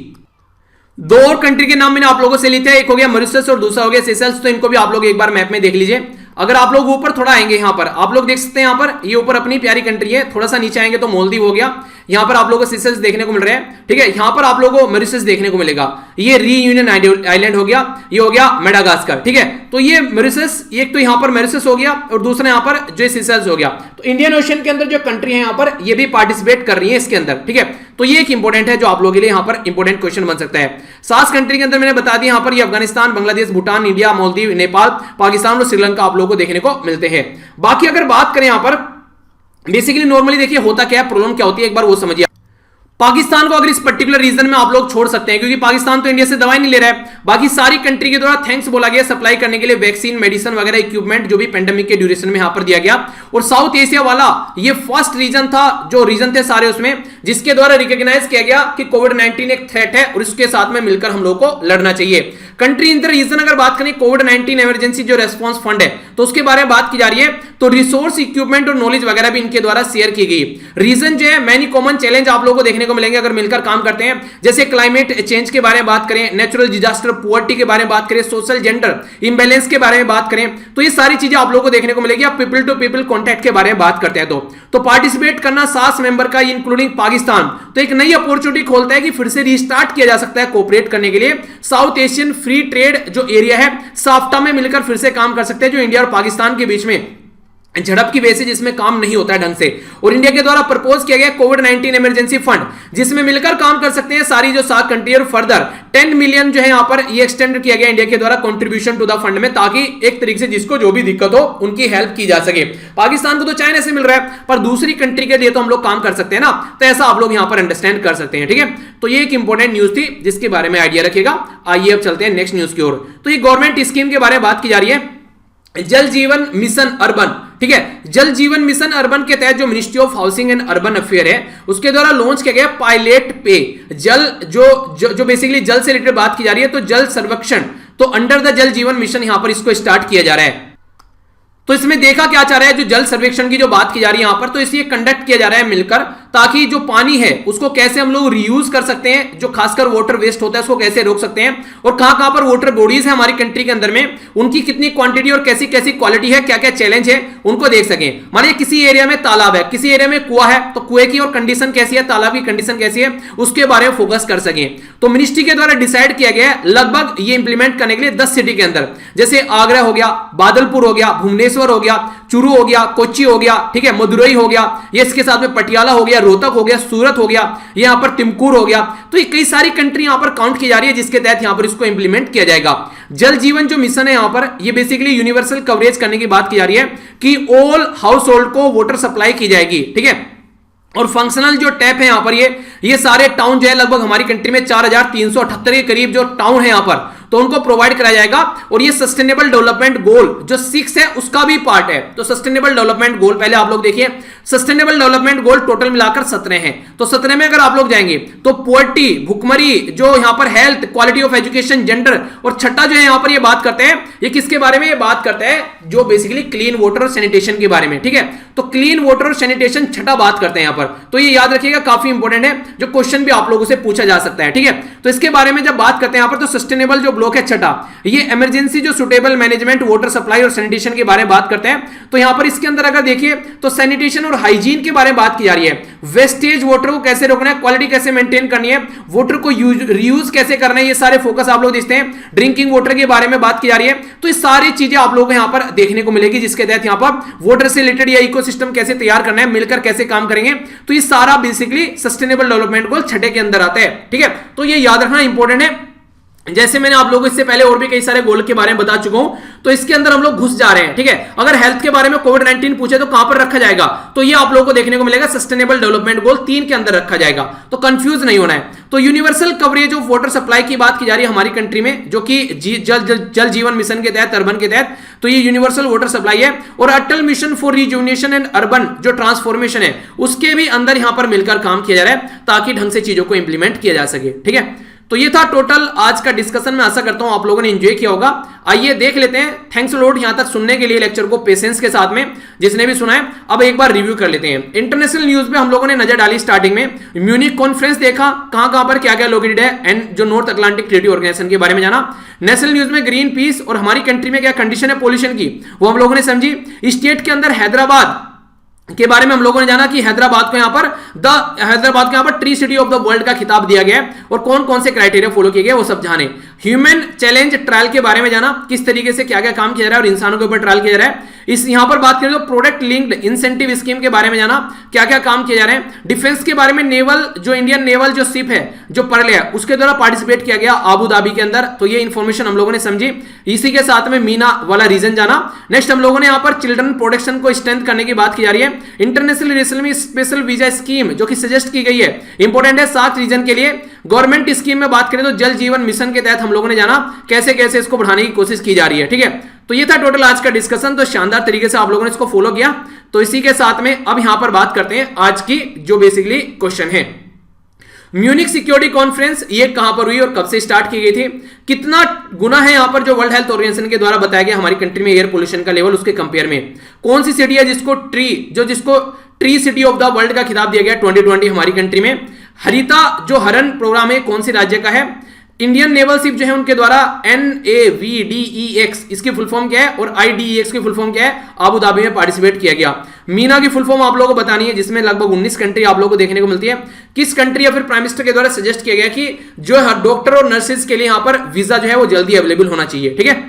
2 और कंट्री के नाम मैंने आप लोगों से लिए थे, एक हो गया मॉरिशस और दूसरा हो गया सेशल्स। तो इनको भी आप लोग एक बार मैप में देख लीजिए। अगर आप लोग ऊपर थोड़ा आएंगे, यहां पर आप लोग देख सकते हैं, यहां पर ये ऊपर अपनी प्यारी कंट्री है, थोड़ा सा नीचे आएंगे तो मालदीव हो गया, यहां पर आप लोगों को सीशेल्स देखने को मिल रहे हैं, ठीक है। यहां पर आप लोगों को मॉरिशस देखने को मिलेगा, ये रीयूनियन आइलैंड हो गया, ये हो गया मेडागास्कर, ठीक है। तो ये मॉरिशस, एक तो यहां पर मॉरिशस हो गया और दूसरा यहां पर जो सीशेल्स हो गया। तो इंडियन ओशन के अंदर जो कंट्री है यहां पर ये भी पार्टिसिपेट कर रही है इसके अंदर, ठीक है। तो ये एक इंपॉर्टेंट है जो आप लोगों के लिए यहां पर इंपॉर्टेंट क्वेश्चन बन सकता है। 7 कंट्री के अंदर मैंने बता दिया, यहां पर ये अफगानिस्तान, बांग्लादेश, भूटान, इंडिया, मालदीव, नेपाल, पाकिस्तान और श्रीलंका आप लोगों को देखने को मिलते हैं। बाकी अगर बात करें यहां पर बेसिकली नॉर्मली देखिए होता क्या है, प्रॉब्लम क्या होती है, एक बार वो समझिए। पाकिस्तान को अगर इस पर्टिकुलर रीजन में आप लोग छोड़ सकते हैं, क्योंकि पाकिस्तान तो इंडिया से दवाई नहीं ले रहा है, बाकी सारी कंट्री के द्वारा थैंक्स बोला गया सप्लाई करने के लिए वैक्सीन, मेडिसिन वगैरह इक्विपमेंट जो भी पेंडेमिक के ड्यूरेशन में यहां पर दिया गया। और साउथ एशिया वाला ये फर्स्ट रीजन था, जो रीजन थे सारे उसमें, जिसके द्वारा रिकॉग्नाइज किया गया कि कोविड-19 एक थ्रेट है और इसके साथ में मिलकर हम लोग को लड़ना चाहिए। कंट्री इन द रीजन अगर बात करें कोविड-19 इमरजेंसी जो रेस्पॉन्स फंड है तो उसके बारे में बात की जा रही है, तो रिसोर्स, इक्विपमेंट और नॉलेज वगैरह भी इनके द्वारा शेयर की गई। रीजन जो है मैनी कॉमन चैलेंज आप लोगों को देखने को मिलेंगे अगर मिलकर काम करते हैं, जैसे क्लाइमेट चेंज के बारे में बात करें, नेचुरल डिजास्टर, पुअर्टी के बारे में बात करें, सोशल जेंडर इंबैलेंस के बारे में बात करें, तो ये सारी चीजें आप लोगों को देखने को मिलेगी। आप पीपल टू पीपल कॉन्टैक्ट के बारे में बात करते हैं तो पार्टिसिपेट करना 7 मेंबर का इंक्लूडिंग पाकिस्तान, तो एक नई अपॉर्चुनिटी खोलता है कि फिर से रिस्टार्ट किया जा सकता है कोऑपरेट करने के लिए। साउथ एशियन फ्री ट्रेड जो एरिया है साफ्टा में मिलकर फिर से काम कर सकते हैं, जो इंडिया और पाकिस्तान के बीच में झड़प की वजह से जिसमें काम नहीं होता है ढंग से। और इंडिया के द्वारा प्रपोज किया गया कोविड-19 इमरजेंसी फंड, जिसमें मिलकर काम कर सकते हैं सारी जो 7 कंट्री, और फर्दर 10 मिलियन जो है यहां पर ये एक्सटेंड किया गया इंडिया के द्वारा कंट्रीब्यूशन टू द फंड में, ताकि एक तरीके से जिसको जो भी दिक्कत हो उनकी हेल्प की जा सके। पाकिस्तान को तो चाइना से मिल रहा है, पर दूसरी कंट्री के लिए तो हम लोग काम कर सकते हैं ना, तो ऐसा आप लोग यहां पर अंडरस्टैंड कर सकते हैं, ठीक है। तो ये एक इंपॉर्टेंट न्यूज थी जिसके बारे में आइडिया रखेगा। आइए अब चलते हैं नेक्स्ट न्यूज की ओर। तो ये गवर्नमेंट स्कीम के बारे में बात की जा रही है, जल जीवन मिशन अर्बन, ठीक है। जल जीवन मिशन अर्बन के तहत जो ministry of housing and urban affair है उसके द्वारा लॉन्च किया गया पायलट पे जल जो बेसिकली जल से रिलेटेड बात की जा रही है, तो जल सर्वेक्षण, तो अंडर द जल जीवन मिशन यहां पर इसको स्टार्ट किया जा रहा है। तो इसमें देखा क्या जा रहा है, जो जल सर्वेक्षण की जो बात की जा रही है यहां पर, तो इसे कंडक्ट किया जा रहा है मिलकर, ताकि जो पानी है उसको कैसे हम लोग रीयूज कर सकते हैं, जो खासकर वाटर वेस्ट होता है उसको कैसे रोक सकते हैं, और कहां कहां पर वाटर बॉडीज है हमारी कंट्री के अंदर में, उनकी कितनी क्वांटिटी और कैसी कैसी क्वालिटी है, क्या क्या चैलेंज है, उनको देख सकें। मानिए किसी एरिया में तालाब है, किसी एरिया में कुआं है, तो कुएं की और कंडीशन कैसी है, तालाब की कंडीशन कैसी है, उसके बारे में फोकस कर सकें। तो मिनिस्ट्री के द्वारा डिसाइड किया गया है लगभग ये इंप्लीमेंट करने के लिए 10 सिटी के अंदर, जैसे आगरा हो गया, बादलपुर हो गया, भुवनेश्वर हो गया, चूरू हो गया, कोच्चि हो गया, ठीक है, मदुरई हो गया, ये इसके साथ में पटियाला हो गया, रोहतक हो गया, सूरत हो गया, यहां पर तिमकुर हो गया। तो ये कई सारी कंट्री यहां पर काउंट की जा रही है, जिसके तहत यहां पर इसको इंप्लीमेंट किया जाएगा। जल जीवन जो मिशन है यहां पर, ये बेसिकली यूनिवर्सल कवरेज करने की बात की जा रही है कि ऑल हाउस होल्ड को वाटर सप्लाई की जाएगी, ठीक है। और फंक्शनल जो टैप है यहां पर, ये सारे टाउन जो है लगभग हमारी कंट्री में 4378 के करीब जो टाउन है यहां पर, तो उनको प्रोवाइड कराया जाएगा। और ये सस्टेनेबल डेवलपमेंट गोल जो 6 है उसका भी पार्ट है। तो सस्टेनेबल डेवलपमेंट गोल पहले आप लोग देखिए, सस्टेनेबल डेवलपमेंट गोल टोटल मिलाकर 17 हैं। तो 17 में अगर आप लोग जाएंगे तो पोवर्टी, भुखमरी, जो यहां पर health, quality of education, gender, और छठा जो है यहां पर ये बात करते हैं, ये किसके बारे में ये बात करता है, जो बेसिकली क्लीन वाटर और सैनिटेशन के बारे में, ठीक है। तो क्लीन वाटर और सैनिटेशन छठा बात करते हैं यहां पर, तो ये याद रखिएगा, काफी इंपॉर्टेंट है, जो क्वेश्चन भी आप लोगों से पूछा जा सकता है, ठीक है। तो इसके बारे में जब बात करते हैं यहां पर, तो सस्टेनेबल जो ब्लॉक है छठा, ये इमरजेंसी जो सुटेबल मैनेजमेंट वाटर सप्लाई और सैनिटेशन के बारे में बात करते हैं। तो यहां पर इसके अंदर अगर देखिए तो सैनिटेशन और हाइजीन के बारे में बात की जा रही है, वेस्टेज वाटर को कैसे रोकना है, क्वालिटी कैसे मेंटेन करनी है, वाटर को रीयूज कैसे करना है, ये सारे फोकस आप लोग देखते हैं। ड्रिंकिंग वाटर के बारे में बात की जा रही है, तो ये सारी चीजें आप लोगों को यहां पर देखने को मिलेगी, जिसके तहत यहां पर वाटर से रिलेटेड या इकोसिस्टम कैसे तैयार करना है, मिलकर कैसे काम करेंगे, तो ये सारा बेसिकली सस्टेनेबल डेवलपमेंट गोल छठे के अंदर आता है, ठीक है। तो ये याद रखना इंपॉर्टेंट है। जैसे मैंने आप लोगों को इससे पहले और भी कई सारे गोल के बारे में बता चुका हूं, तो इसके अंदर हम लोग घुस जा रहे हैं, ठीक है। अगर हेल्थ के बारे में कोविड-19 पूछे तो कहां पर रखा जाएगा, तो ये आप लोगों को देखने को मिलेगा सस्टेनेबल डेवलपमेंट गोल 3 के अंदर रखा जाएगा, तो कंफ्यूज नहीं होना है। तो universal coverage of water supply की बात की जा रही है हमारी कंट्री में, जो कि जल जीवन मिशन के तहत, अर्बन के तहत, तो ये यूनिवर्सल वाटर सप्लाई है। और Atal mission for rejuvenation and urban जो ट्रांसफॉर्मेशन है, उसके भी अंदर यहां पर मिलकर काम किया जा रहा है, ताकि ढंग से चीजों को इंप्लीमेंट किया जा सके, ठीक है। तो ये था टोटल आज का डिस्कशन। मैं आशा करता हूं आप लोगों ने एंजॉय किया होगा। आइए देख लेते हैं। थैंक्स लॉर्ड यहां तक सुनने के लिए लेक्चर को पेशेंस के साथ में, जिसने भी सुना है। अब एक बार रिव्यू कर लेते हैं। इंटरनेशनल न्यूज में हम लोगों ने नजर डाली स्टार्टिंग में, म्यूनिक कॉन्फ्रेंस देखा, कहां पर क्या क्या लोकेटेड है, एंड जो नॉर्थ अटलांटिक ट्रीटी ऑर्गेनाइजेशन के बारे में जाना। नेशनल न्यूज में ग्रीन पीस और हमारी कंट्री में क्या कंडीशन है पोल्यूशन की, वो हम लोगों ने समझी। स्टेट के अंदर हैदराबाद के बारे में हम लोगों ने जाना कि हैदराबाद को यहां पर tree city of the world का खिताब दिया गया है और कौन कौन से क्राइटेरिया फॉलो किए गए वो सब जाने। ह्यूमन चैलेंज ट्रायल के बारे में जाना, किस तरीके से क्या क्या काम किया जा रहा है और इंसानों के ऊपर ट्रायल किया जा रहा है। इस यहां पर बात करें तो प्रोडक्ट लिंक्ड इंसेंटिव स्कीम के बारे में जाना, क्या क्या काम किए जा रहे हैं। डिफेंस के बारे में नेवल जो इंडियन नेवल जो शिप है जो पर्ल है उसके द्वारा पार्टिसिपेट किया गया आबू धाबी के अंदर, तो ये इंफॉर्मेशन हम लोगों ने समझी। इसी के साथ में मीना वाला रीजन जाना। नेक्स्ट हम लोगों ने यहां पर चिल्ड्रन प्रोटेक्शन को स्ट्रेंथ करने की बात की जा रही है। इंटरनेशनल स्पेशल वीजा स्कीम जो कि सजेस्ट की गई है, इंपॉर्टेंट है 7 रीजन के लिए। गवर्नमेंट स्कीम में बात करें तो जल जीवन मिशन के तहत हम लोगों ने जाना कैसे कैसे इसको बढ़ाने की कोशिश की जा रही है। ठीक है, तो ये था टोटल आज का डिस्कशन। तो शानदार तरीके से आप लोगों ने इसको फॉलो किया। तो इसी के साथ में अब यहां पर बात करते हैं आज की जो बेसिकली क्वेश्चन है। म्यूनिक सिक्योरिटी कॉन्फ्रेंस ये कहां पर हुई और कब से स्टार्ट की गई थी, कितना गुना है यहां पर जो वर्ल्ड हेल्थ ऑर्गेनाइजेशन के द्वारा बताया गया हमारी कंट्री में एयर पोल्यूशन का लेवल उसके कंपेयर में, कौन सी सिटी है जिसको tree city of the world का खिताब दिया गया 2020 हमारी कंट्री में। हरिता जो हरन प्रोग्राम है कौन सी राज्य का है। इंडियन नेवल शिप जो है उनके द्वारा NAVDEX इसकी फुल फॉर्म क्या है और IDEX की फुल फॉर्म क्या है, आबू धाबी में पार्टिसिपेट किया गया। मीना की फुल फॉर्म आप लोगों को बतानी है जिसमें लगभग 19 कंट्री आप लोगों को देखने को मिलती है। किस कंट्री या फिर प्राइम मिनिस्टर के द्वारा सजेस्ट किया गया कि जो डॉक्टर और नर्सेज के लिए यहां पर वीजा जो है वो जल्दी अवेलेबल होना चाहिए। ठीक है,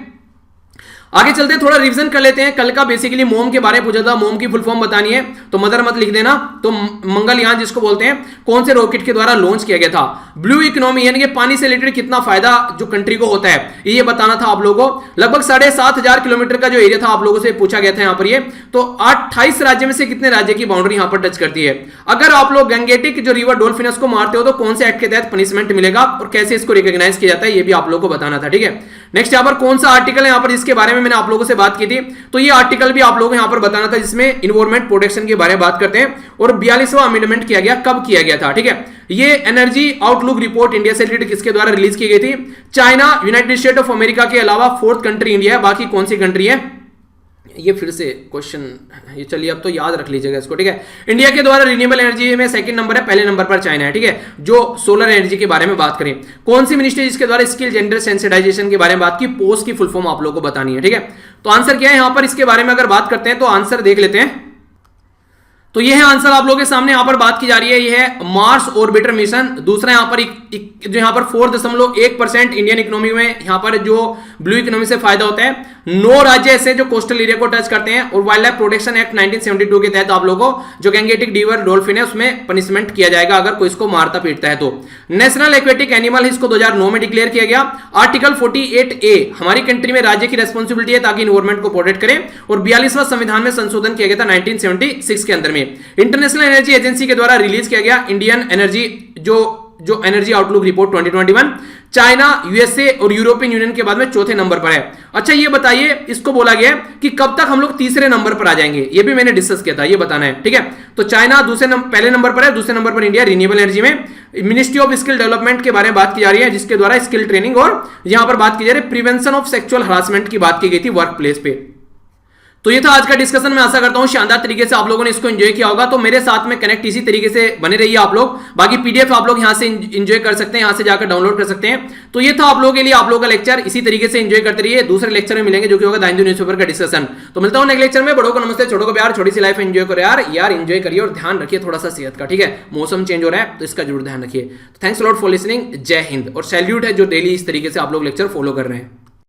आगे चलते हैं, थोड़ा रिवीजन कर लेते हैं। कल का बेसिकली मोम के बारे में पूछा था, मोम की फुल फॉर्म बतानी है तो मदर मत लिख देना। तो मंगलयान जिसको बोलते हैं, कौन से रॉकेट के द्वारा लॉन्च किया गया था। ब्लू इकोनॉमी यानी कि पानी से रिलेटेड कितना फायदा जो कंट्री को होता है ये बताना था आप लोगों को। लगभग 7,500 किलोमीटर का जो एरिया था आप लोगों से पूछा गया था यहाँ पर ये। तो 28 राज्य में से कितने राज्य की बाउंड्री यहाँ पर टच करती है। अगर आप लोग गंगेटिक जो रिवर डॉल्फिन को मारते हो तो कौन से एक्ट के तहत पनिशमेंट मिलेगा और कैसे इसको रिकॉग्नाइज किया जाता है ये भी आप लोगों को बताना था। ठीक है, नेक्स्ट यहाँ पर कौन सा आर्टिकल है यहाँ पर जिसके बारे में मैंने आप लोगों से बात की थी, तो ये आर्टिकल भी आप लोगों को यहां पर बताना था जिसमें एनवायरमेंट प्रोटेक्शन के बारे में बात करते हैं। और 42वां अमेंडमेंट किया गया, कब किया गया था। ठीक है, ये एनर्जी आउटलुक रिपोर्ट इंडिया से रिलेटेड किसके द्वारा रिलीज की गई थी। China, United state of America के अलावा 4th कंट्री इंडिया है। बाकी कौन सी कंट्री है ये फिर से क्वेश्चन, ये चलिए अब तो याद रख लीजिएगा इसको। ठीक है, इंडिया के द्वारा रिन्यूएबल एनर्जी में 2nd नंबर है, पहले नंबर पर चाइना है। ठीक है, जो सोलर एनर्जी के बारे में बात करें, कौन सी मिनिस्ट्री जिसके द्वारा स्किल जेंडर सेंसिटाइजेशन के बारे में बात की, पोस्ट की फुल फॉर्म आप लोगों को बतानी है। ठीक है, तो आंसर क्या है यहां पर इसके बारे में अगर बात करते हैं तो आंसर देख लेते हैं। तो ये है आंसर आप लोगों के सामने यहां पर बात की जा रही है, ये है मार्स ऑर्बिटर मिशन। दूसरा यहां पर जो यहां पर 4.1% इंडियन इकोनॉमी में यहां पर जो ब्लू इकोनॉमी से फायदा होता है। 9 राज्य ऐसे जो कोस्टल एरिया को टच करते हैं और वाइल्ड लाइफ प्रोटेक्शन एक्ट 1972 के तहत आप लोगों को जो गैंगेटिक रिवर डॉल्फिन है उसमें पनिशमेंट किया जाएगा अगर कोई इसको मारता पीटता है तो। नेशनल एक्वेटिक एनिमल इसको 2009 में डिक्लेयर किया गया। आर्टिकल 48A हमारी कंट्री में राज्य की रेस्पॉन्सिबिलिटी है ताकि एनवायरमेंट को प्रोटेक्ट करें। और 42वां संविधान में संशोधन किया गया था 1976 के अंदर में। इंटरनेशनल एनर्जी एजेंसी के द्वारा रिलीज किया गया इंडियन एनर्जी जो energy outlook report 2021। China, USA और यूरोपियन यूनियन के बाद में 4थे नंबर पर है। अच्छा ये बताइए, इसको बोला गया कि कब तक हम लोग 3रे नंबर पर आ जाएंगे, ये भी मैंने डिस्कस किया था, ये बताना है। ठीक है, तो चाइना पहले नंबर पर है, दूसरे नंबर पर इंडिया रिन्यूएबल एनर्जी में। मिनिस्ट्री ऑफ स्किल डेवलपमेंट के बारे में बात की जा रही है जिसके द्वारा स्किल ट्रेनिंग और यहां पर बात की जा रही है प्रिवेंशन ऑफ सेक्सुअल हरासमेंट की बात की गई थी वर्क प्लेस पे। तो ये था आज का डिस्कशन। मैं आशा करता हूं शानदार तरीके से आप लोगों ने इसको एंजॉय किया होगा। तो मेरे साथ में कनेक्ट इसी तरीके से बने रहिए आप लोग। बाकी पीडीएफ आप लोग यहां से एंजॉय कर सकते हैं, यहां से जाकर डाउनलोड कर सकते हैं। तो ये था आप लोगों के लिए आप लोगों का लेक्चर, इसी तरीके से एंजॉय करते रहिए। दूसरे लेक्चर में मिलेंगे जो कि होगा द हिंदू न्यूज़पेपर का डिस्कशन। तो मिलता हूं नेक्स्ट लेक्चर में। बड़ों को नमस्ते, छोटों को प्यार, छोटी सी लाइफ एंजॉय करो यार एंजॉय करिए और ध्यान रखिए थोड़ा सा सेहत का। ठीक है, मौसम चेंज हो रहा है तो इसका जरूर ध्यान रखिए। थैंक्स लॉट फॉर लिसनिंग, जय हिंद। और सैल्यूट है जो डेली इस तरीके से आप लोग लेक्चर फॉलो कर रहे हैं।